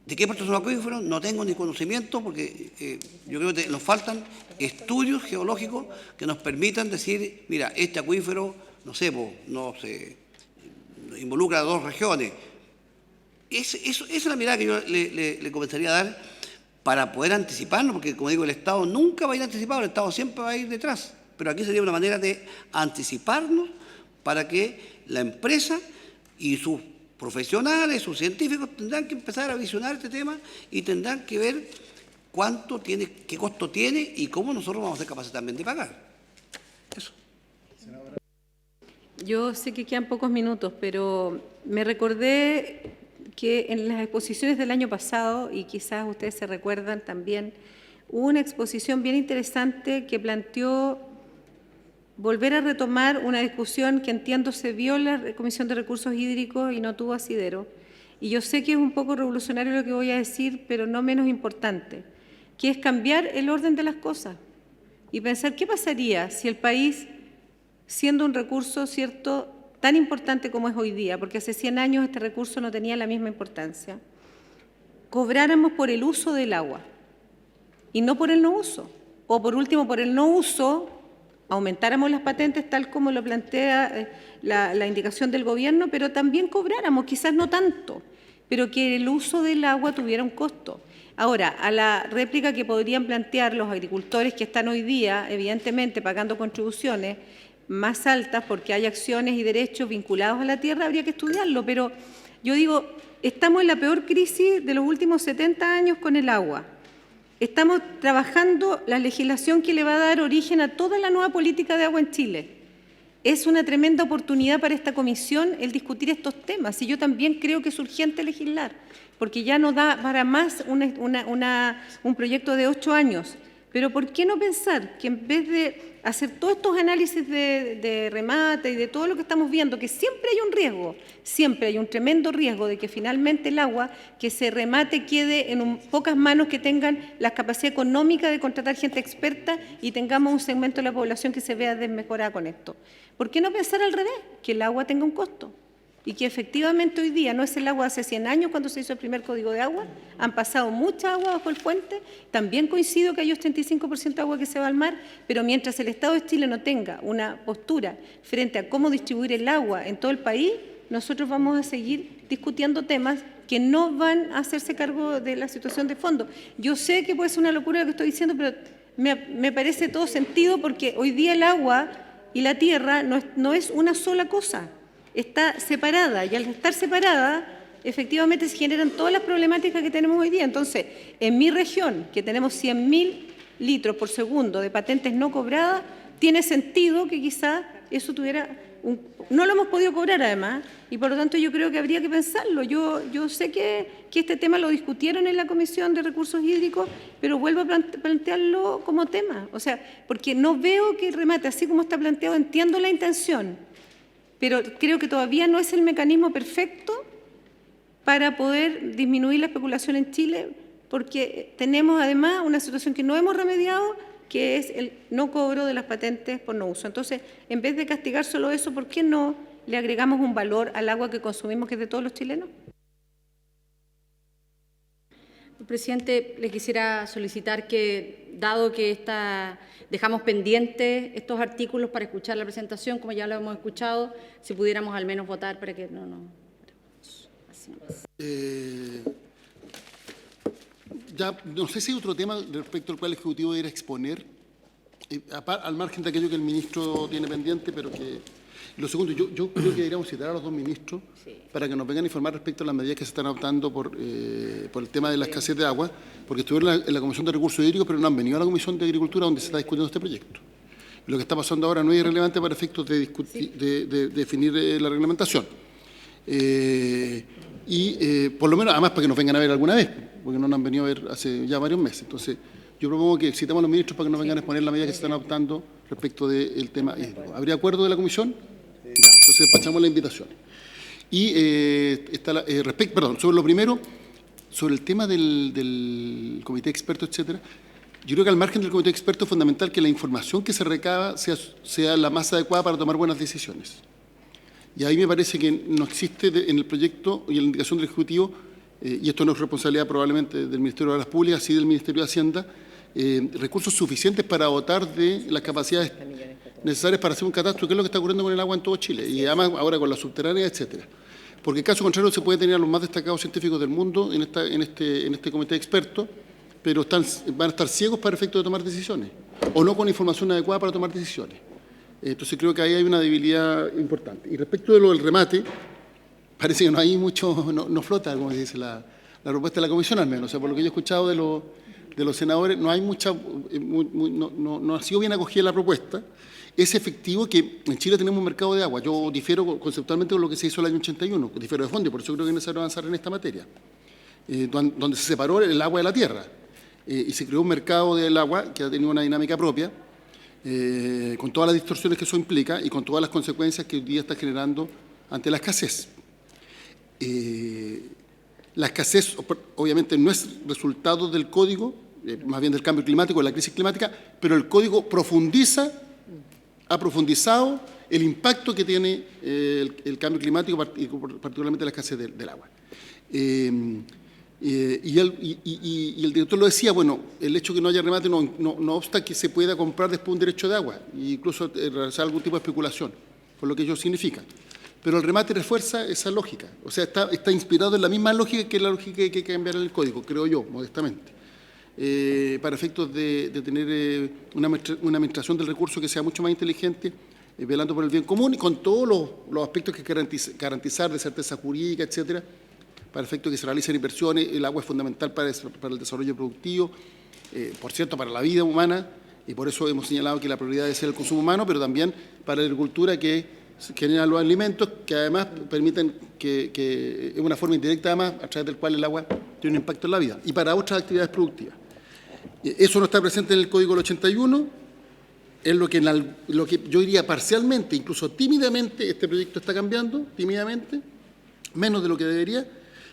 ¿De qué parte es un acuífero? No tengo ni conocimiento, porque yo creo que nos faltan estudios geológicos que nos permitan decir, mira, este acuífero, no sé, involucra a 2 regiones. Esa es la mirada que yo le comenzaría a dar para poder anticiparnos, porque como digo, el Estado nunca va a ir anticipado, el Estado siempre va a ir detrás. Pero aquí sería una manera de anticiparnos para que la empresa y sus profesionales, sus científicos tendrán que empezar a visionar este tema y tendrán que ver qué costo tiene y cómo nosotros vamos a ser capaces también de pagar. Eso. Yo sé que quedan pocos minutos, pero me recordé que en las exposiciones del año pasado, y quizás ustedes se recuerdan también, hubo una exposición bien interesante que planteó volver a retomar una discusión que entiendo se vio en la Comisión de Recursos Hídricos y no tuvo asidero. Y yo sé que es un poco revolucionario lo que voy a decir, pero no menos importante, que es cambiar el orden de las cosas y pensar qué pasaría si el país, siendo un recurso, ¿cierto?, tan importante como es hoy día, porque hace 100 años este recurso no tenía la misma importancia, cobráramos por el uso del agua y no por el no uso, o por último por el no uso aumentáramos las patentes tal como lo plantea la indicación del gobierno, pero también cobráramos, quizás no tanto, pero que el uso del agua tuviera un costo. Ahora, a la réplica que podrían plantear los agricultores que están hoy día, evidentemente, pagando contribuciones más altas porque hay acciones y derechos vinculados a la tierra, habría que estudiarlo, pero yo digo, estamos en la peor crisis de los últimos 70 años con el agua. Estamos trabajando la legislación que le va a dar origen a toda la nueva política de agua en Chile. Es una tremenda oportunidad para esta comisión el discutir estos temas, y yo también creo que es urgente legislar, porque ya no da para más un proyecto de 8 años. Pero ¿por qué no pensar que en vez de hacer todos estos análisis de remate y de todo lo que estamos viendo, que siempre hay un riesgo, siempre hay un tremendo riesgo de que finalmente el agua que se remate quede en pocas manos que tengan la capacidad económica de contratar gente experta y tengamos un segmento de la población que se vea desmejorada con esto? ¿Por qué no pensar al revés? Que el agua tenga un costo. Y que efectivamente hoy día no es el agua de hace 100 años cuando se hizo el primer código de agua, han pasado mucha agua bajo el puente, también coincido que hay un 35% de agua que se va al mar, pero mientras el Estado de Chile no tenga una postura frente a cómo distribuir el agua en todo el país, nosotros vamos a seguir discutiendo temas que no van a hacerse cargo de la situación de fondo. Yo sé que puede ser una locura lo que estoy diciendo, pero me parece todo sentido, porque hoy día el agua y la tierra no es una sola cosa. Está separada, y al estar separada, efectivamente se generan todas las problemáticas que tenemos hoy día. Entonces, en mi región, que tenemos 100.000 litros por segundo de patentes no cobradas, tiene sentido que quizá eso tuviera no lo hemos podido cobrar además, y por lo tanto yo creo que habría que pensarlo. Yo sé que este tema lo discutieron en la Comisión de Recursos Hídricos, pero vuelvo a plantearlo como tema. O sea, porque no veo que el remate, así como está planteado, entiendo la intención, pero creo que todavía no es el mecanismo perfecto para poder disminuir la especulación en Chile, porque tenemos además una situación que no hemos remediado, que es el no cobro de las patentes por no uso. Entonces, en vez de castigar solo eso, ¿por qué no le agregamos un valor al agua que consumimos, que es de todos los chilenos? Presidente, le quisiera solicitar que, dado que dejamos pendientes estos artículos para escuchar la presentación, como ya lo hemos escuchado, si pudiéramos al menos votar para que así es. Ya, no sé si hay otro tema respecto al cual el Ejecutivo debería exponer, al margen de aquello que el ministro tiene pendiente, pero que... Lo segundo, yo creo que deberíamos citar a los dos ministros para que nos vengan a informar respecto a las medidas que se están adoptando por el tema de la escasez de agua, porque estuvieron en la Comisión de Recursos Hídricos, pero no han venido a la Comisión de Agricultura, donde se está discutiendo este proyecto. Lo que está pasando ahora no es irrelevante para efectos de definir la reglamentación. Por lo menos, además, para que nos vengan a ver alguna vez, porque no nos han venido a ver hace ya varios meses. Entonces, yo propongo que citemos a los ministros para que nos vengan a exponer las medidas que se están adoptando respecto del tema hídrico. ¿Habría acuerdo de la Comisión? Ya, entonces despachamos la invitación. Y sobre lo primero, sobre el tema del comité de expertos, etcétera, yo creo que al margen del comité de expertos es fundamental que la información que se recaba sea la más adecuada para tomar buenas decisiones. Y ahí me parece que no existe en el proyecto y en la indicación del Ejecutivo, y esto no es responsabilidad probablemente del Ministerio de Obras Públicas, sí del Ministerio de Hacienda, recursos suficientes para dotar de las capacidades necesarias para hacer un catastro, que es lo que está ocurriendo con el agua en todo Chile, y además ahora con las subterráneas, etcétera. Porque en caso contrario se puede tener a los más destacados científicos del mundo en este comité de expertos, pero van a estar ciegos para efecto de tomar decisiones, o no con información adecuada para tomar decisiones. Entonces creo que ahí hay una debilidad importante. Y respecto de lo del remate, parece que no hay mucho, no flota, como se dice la propuesta de la Comisión al menos. O sea, por lo que yo he escuchado de los senadores, no hay mucha, no ha sido bien acogida la propuesta. Es efectivo que en Chile tenemos un mercado de agua. Yo difiero conceptualmente con lo que se hizo el año 81, difiero de fondo, y por eso creo que es necesario avanzar en esta materia, donde se separó el agua de la tierra y se creó un mercado del agua que ha tenido una dinámica propia, con todas las distorsiones que eso implica y con todas las consecuencias que hoy día está generando ante la escasez. La escasez, obviamente, no es resultado del código, más bien del cambio climático, de la crisis climática, pero el código ha profundizado el impacto que tiene el cambio climático y particularmente la escasez del agua. Y el director lo decía, bueno, el hecho de que no haya remate no obsta que se pueda comprar después un derecho de agua e incluso realizar algún tipo de especulación, por lo que ello significa. Pero el remate refuerza esa lógica, o sea, está inspirado en la misma lógica que la lógica que hay que cambiar en el código, creo yo, modestamente, para efectos de tener una administración del recurso que sea mucho más inteligente, velando por el bien común y con todos los aspectos que garantizar de certeza jurídica, etcétera, para efectos que se realicen inversiones. El agua es fundamental para el desarrollo productivo, por cierto, para la vida humana, y por eso hemos señalado que la prioridad debe ser el consumo humano, pero también para la agricultura que genera los alimentos, que además permiten que es una forma indirecta además a través del cual el agua tiene un impacto en la vida, y para otras actividades productivas. Eso no está presente en el Código del 81, es lo que yo diría parcialmente, incluso tímidamente, este proyecto está cambiando, tímidamente, menos de lo que debería,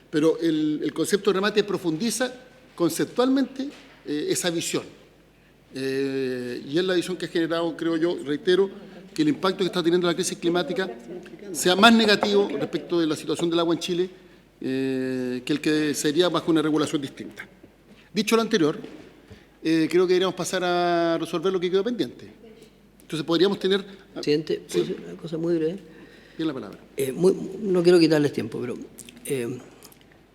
pero el concepto de remate profundiza conceptualmente esa visión. Y es la visión que ha generado, creo yo, reitero, que el impacto que está teniendo la crisis climática sea más negativo respecto de la situación del agua en Chile que el que sería bajo una regulación distinta. Dicho lo anterior, creo que deberíamos pasar a resolver lo que quedó pendiente. Entonces podríamos tener... Presidente, ¿puedo decir una cosa muy breve? Tiene la palabra. No quiero quitarles tiempo, pero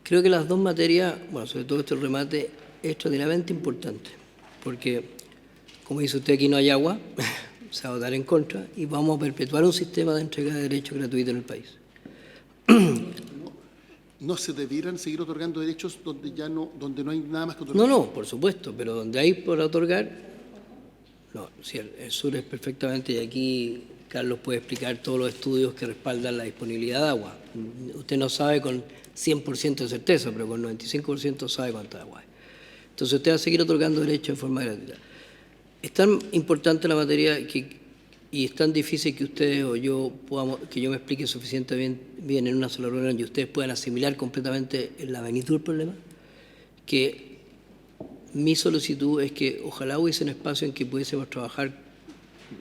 creo que las dos materias, bueno, sobre todo este remate, es extraordinariamente importante, porque, como dice usted, aquí no hay agua, se va a votar en contra y vamos a perpetuar un sistema de entrega de derechos gratuitos en el país. ¿No se debieran seguir otorgando derechos donde no hay nada más que otorgar? No, por supuesto, pero donde hay por otorgar, no, si el sur es perfectamente, y aquí Carlos puede explicar todos los estudios que respaldan la disponibilidad de agua. Usted no sabe con 100% de certeza, pero con 95% sabe cuánta agua hay. Entonces usted va a seguir otorgando derechos en forma gratuita. Es tan importante la materia y es tan difícil que ustedes o yo que yo me explique suficientemente bien en una sola reunión y ustedes puedan asimilar completamente la magnitud del problema, que mi solicitud es que ojalá hubiese un espacio en que pudiésemos trabajar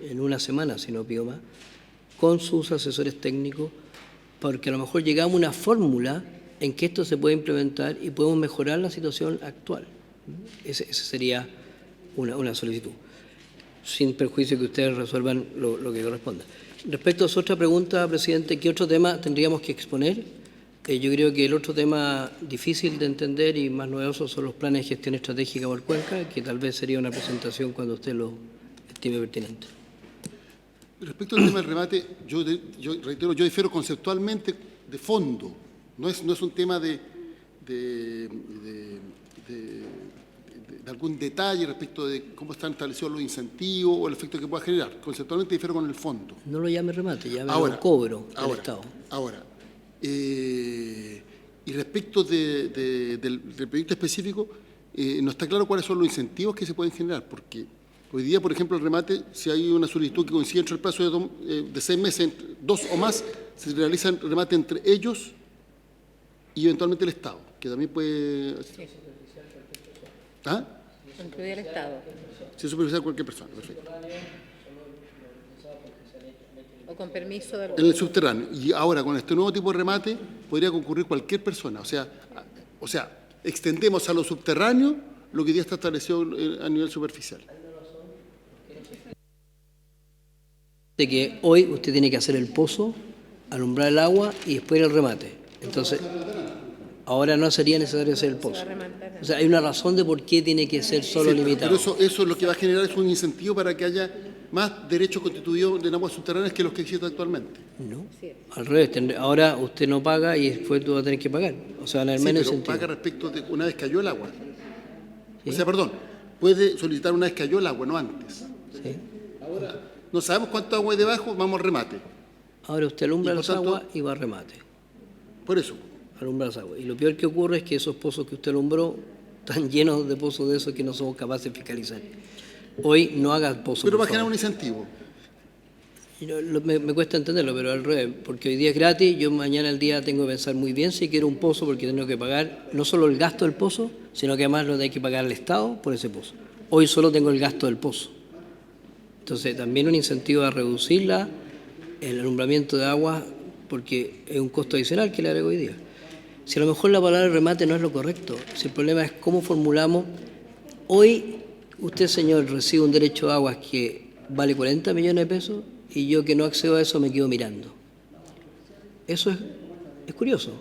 en una semana, si no pido más, con sus asesores técnicos, porque a lo mejor llegamos a una fórmula en que esto se puede implementar y podemos mejorar la situación actual. Esa sería una solicitud, sin perjuicio que ustedes resuelvan lo que corresponda. Respecto a su otra pregunta, presidente, ¿qué otro tema tendríamos que exponer? Yo creo que el otro tema difícil de entender y más novedoso son los planes de gestión estratégica por cuenca, que tal vez sería una presentación cuando usted lo estime pertinente. Respecto al tema del remate, yo reitero, yo difiero conceptualmente de fondo. No es un tema de algún detalle respecto de cómo están establecidos los incentivos o el efecto que pueda generar. Conceptualmente difiero con el fondo. No lo llame remate, llámelo cobro del Estado. Ahora, y respecto del proyecto específico, no está claro cuáles son los incentivos que se pueden generar, porque hoy día, por ejemplo, el remate, si hay una solicitud que coincide entre el plazo de 6 meses, 2 o más, se realiza el remate entre ellos y eventualmente el Estado, que también puede... ¿Ah? Incluye el Estado. Si es supervisar cualquier persona, perfecto. O con permiso del... En el subterráneo. Y ahora, con este nuevo tipo de remate, podría concurrir cualquier persona. O sea, extendemos a lo subterráneo lo que ya está establecido a nivel superficial. De que hoy usted tiene que hacer el pozo, alumbrar el agua y después el remate. Entonces, ahora no sería necesario hacer el pozo. O sea, hay una razón de por qué tiene que ser solo limitado. Pero eso lo que va a generar es un incentivo para que haya más derechos constituidos en aguas subterráneas que los que existen actualmente. No, al revés. Ahora usted no paga y después tú vas a tener que pagar. O sea, van a haber menos pero incentivos. paga respecto de una vez cayó el agua. O sea, perdón, puede solicitar una vez cayó el agua, no antes. Sí. No sabemos cuánto agua hay debajo, vamos al remate. Ahora usted alumbra Y por las tanto- aguas y va a remate. Por eso. Alumbra las aguas. Y lo peor que ocurre es que esos pozos que usted alumbró están llenos de pozos de esos que no somos capaces de fiscalizar. Hoy no haga pozos. Pero por va a generar un favor. incentivo. Me cuesta entenderlo, pero al revés, porque hoy día es gratis, yo mañana al día tengo que pensar muy bien si quiero un pozo, porque tengo que pagar no solo el gasto del pozo, sino que además lo hay que pagar al Estado por ese pozo. Hoy solo tengo el gasto del pozo. Entonces, también un incentivo a reducir el alumbramiento de agua, porque es un costo adicional que le agrego hoy día. Si a lo mejor la palabra remate no es lo correcto, si el problema es cómo formulamos. Hoy, usted, señor, recibe un derecho de aguas que vale 40 millones de pesos y yo que no accedo a eso me quedo mirando. Eso es curioso.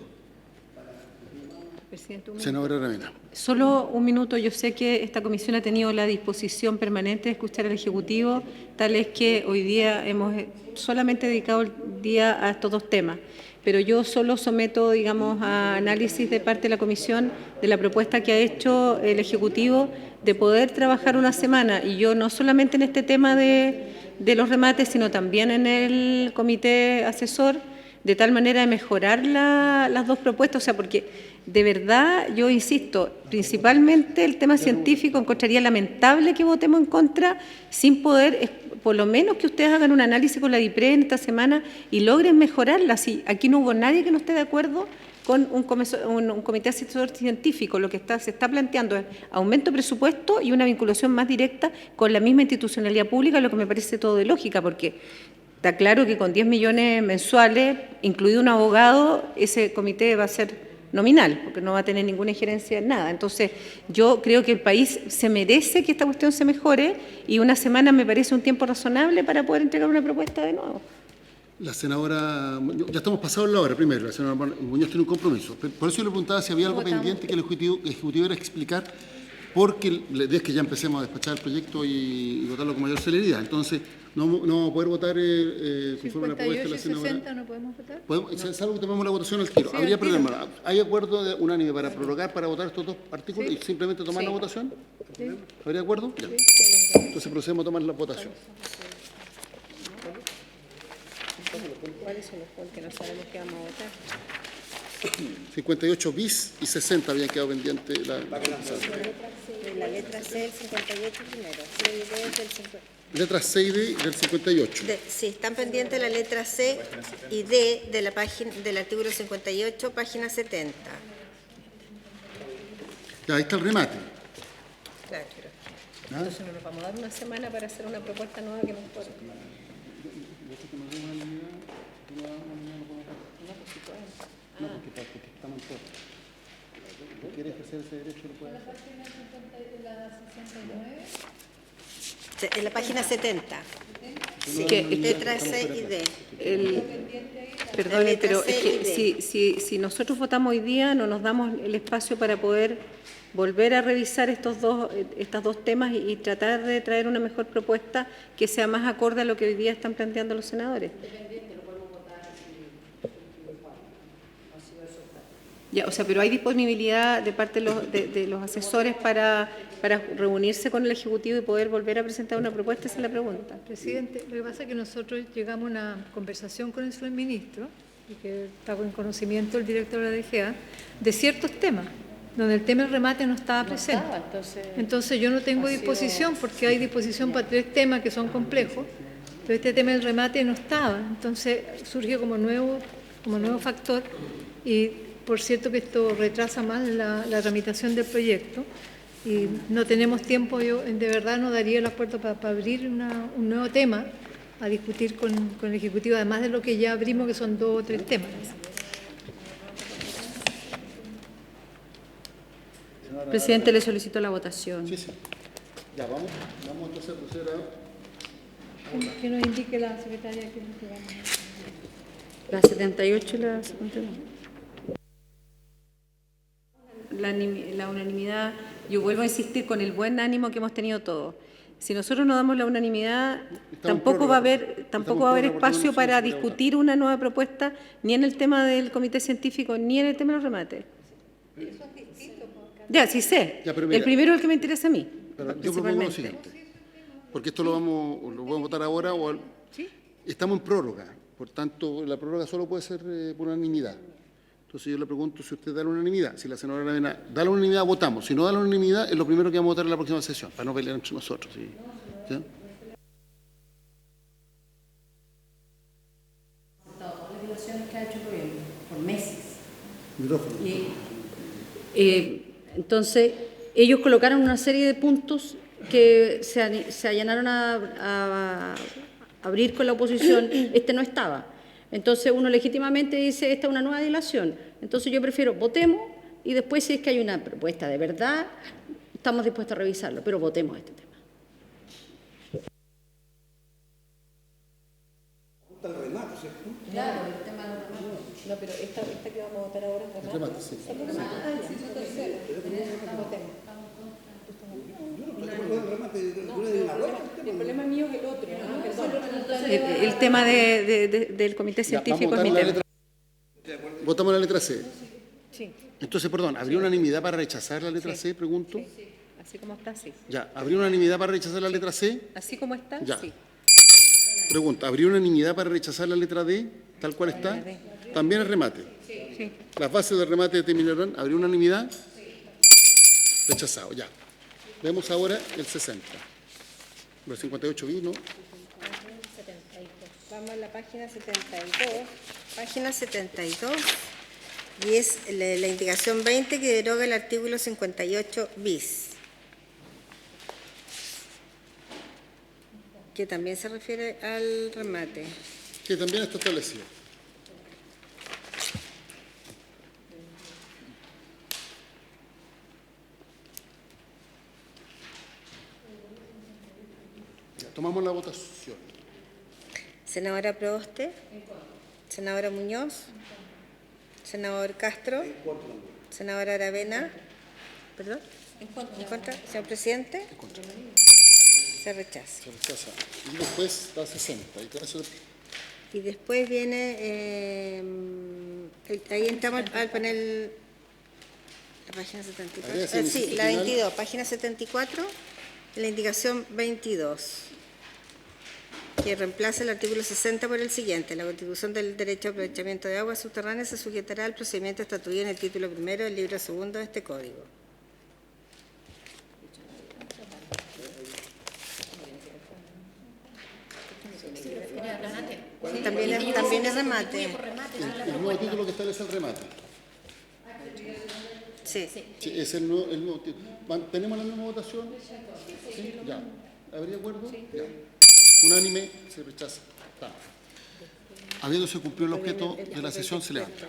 Presidente, un minuto. Senadora Aravena. Solo un minuto. Yo sé que esta comisión ha tenido la disposición permanente de escuchar al Ejecutivo, tal es que hoy día hemos solamente dedicado el día a estos dos temas. Pero yo solo someto, digamos, a análisis de parte de la comisión de la propuesta que ha hecho el Ejecutivo de poder trabajar una semana. Y yo no solamente en este tema de los remates, sino también en el comité asesor, de tal manera de mejorar las dos propuestas. O sea, porque de verdad, yo insisto, principalmente el tema científico, encontraría lamentable que votemos en contra sin poder, por lo menos que ustedes hagan un análisis con la DIPREN esta semana y logren mejorarla. Si aquí no hubo nadie que no esté de acuerdo con un comité asesor científico, lo que se está planteando es aumento de presupuesto y una vinculación más directa con la misma institucionalidad pública, lo que me parece todo de lógica, porque está claro que con 10 millones mensuales, incluido un abogado, ese comité va a ser nominal, porque no va a tener ninguna injerencia en nada. Entonces, yo creo que el país se merece que esta cuestión se mejore y una semana me parece un tiempo razonable para poder entregar una propuesta de nuevo. La senadora, ya estamos pasados la hora primero, la senadora Muñoz tiene un compromiso. Por eso yo le preguntaba si había algo pendiente que el Ejecutivo era explicar, porque la idea es que ya empecemos a despachar el proyecto y votarlo con mayor celeridad. Entonces, no vamos a poder votar conforme a la propuesta de la 58 y senadora. 60 no podemos votar. Salvo que tomemos la votación al tiro. Sí, ¿Habría al tiro. problema? ¿Hay acuerdo unánime para prorrogar, para votar estos dos artículos y simplemente tomar la votación? ¿Habría acuerdo? Ya. Entonces procedemos a tomar la votación. ¿Cuáles son los puntos que no sabemos que vamos a votar? 58 bis y 60 habían quedado pendientes. La letra C del 58 primero. C y D del 50. Letra C y D del 58. Sí, están pendientes la letra C y D de la página, del artículo 58, página 70. Ya, ahí está el remate. Claro, pero entonces nos vamos a dar una semana para hacer una propuesta nueva que nos corre. No, porque estamos en todo. ¿Tú quieres ejercer ese derecho? Lo puedes hacer. En la página 70. Sí, Que- letra C y D. Perdone, letra pero C es que si nosotros votamos hoy día, no nos damos el espacio para poder volver a revisar estos dos temas y tratar de traer una mejor propuesta que sea más acorde a lo que hoy día están planteando los senadores. Ya, o sea, pero hay disponibilidad de parte de los asesores para reunirse con el Ejecutivo y poder volver a presentar una propuesta, esa es la pregunta. Presidente, lo que pasa es que nosotros llegamos a una conversación con el señor ministro, y que está con conocimiento el director de la DGA, de ciertos temas, donde el tema del remate no estaba presente. Entonces yo no tengo disposición, porque hay disposición para 3 temas que son complejos, pero este tema del remate no estaba. Entonces surge como nuevo factor, y por cierto que esto retrasa más la tramitación del proyecto, y no tenemos tiempo. Yo de verdad no daría el acuerdo para abrir un nuevo tema a discutir con el Ejecutivo, además de lo que ya abrimos, que son 2 o 3 temas. Presidente, le solicito la votación. Sí, sí. Ya, vamos entonces a proceder a... Que nos indique la secretaria que es lo que vamos a hacer. La 78 y la 52. La unanimidad, yo vuelvo a insistir con el buen ánimo que hemos tenido todos. Si nosotros no damos la unanimidad, tampoco va a haber espacio para discutir una nueva propuesta, ni en el tema del comité científico, ni en el tema de los remates. Ya, sí sé. Ya, pero mira, el primero es el que me interesa a mí. Pero yo propongo lo siguiente, porque esto lo vamos a votar ahora estamos en prórroga, por tanto la prórroga solo puede ser por unanimidad. Entonces yo le pregunto si usted da la unanimidad. Si la senadora Aravena da la unanimidad, votamos. Si no da la unanimidad, es lo primero que vamos a votar en la próxima sesión, para no pelear entre nosotros. ¿Sí? ¿Sí? Todas las violaciones que ha hecho el gobierno por meses. Micrófono. Entonces, ellos colocaron una serie de puntos que se allanaron a abrir con la oposición. Este no estaba. Entonces, uno legítimamente dice, esta es una nueva dilación. Entonces, yo prefiero votemos y después, si es que hay una propuesta de verdad, estamos dispuestos a revisarlo, pero votemos este tema. Claro, el tema del remate. No, pero esta que vamos a votar ahora es remate. Remate, sí. El problema mío es el otro, el tema del comité científico es mi tema. Votamos la letra C. Sí, Entonces, perdón, ¿habría unanimidad para rechazar la letra C, pregunto? así como está, sí. Ya, ¿habría unanimidad para rechazar la letra C? Así como está, Ya. sí. Pregunta, ¿habría unanimidad para rechazar la letra D, tal cual está? También el remate. Sí. Las bases del remate determinarán, ¿habría unanimidad? Rechazado, ya. Vemos ahora el 60. Los 58 vino. Vamos a la página 72. Página 72. Y es la indicación 20 que deroga el artículo 58 bis. Que también se refiere al remate. Que también está establecido. Ya, tomamos la votación. Senadora Proboste. Senadora Muñoz. Senador Castro. Senadora Aravena. ¿Perdón? ¿En contra? Señor presidente. Se rechaza. Se rechaza. Y después está 60. Y con eso Y después viene, ahí entramos al panel, la página 74. Ahí hace Sí, el la final. 22, página 74, la indicación 22. que reemplaza el artículo 60 por el siguiente. La Constitución del Derecho a Aprovechamiento de Aguas Subterráneas se sujetará al procedimiento estatuido en el título primero del libro segundo de este Código. También es remate. El nuevo título que establece el remate. Sí. Sí, es el nuevo título. ¿Tenemos la misma votación? Sí. Ya. ¿Habría acuerdo? Ya. Unánime, se rechaza. Habiéndose cumplido el objeto de la sesión, se levanta.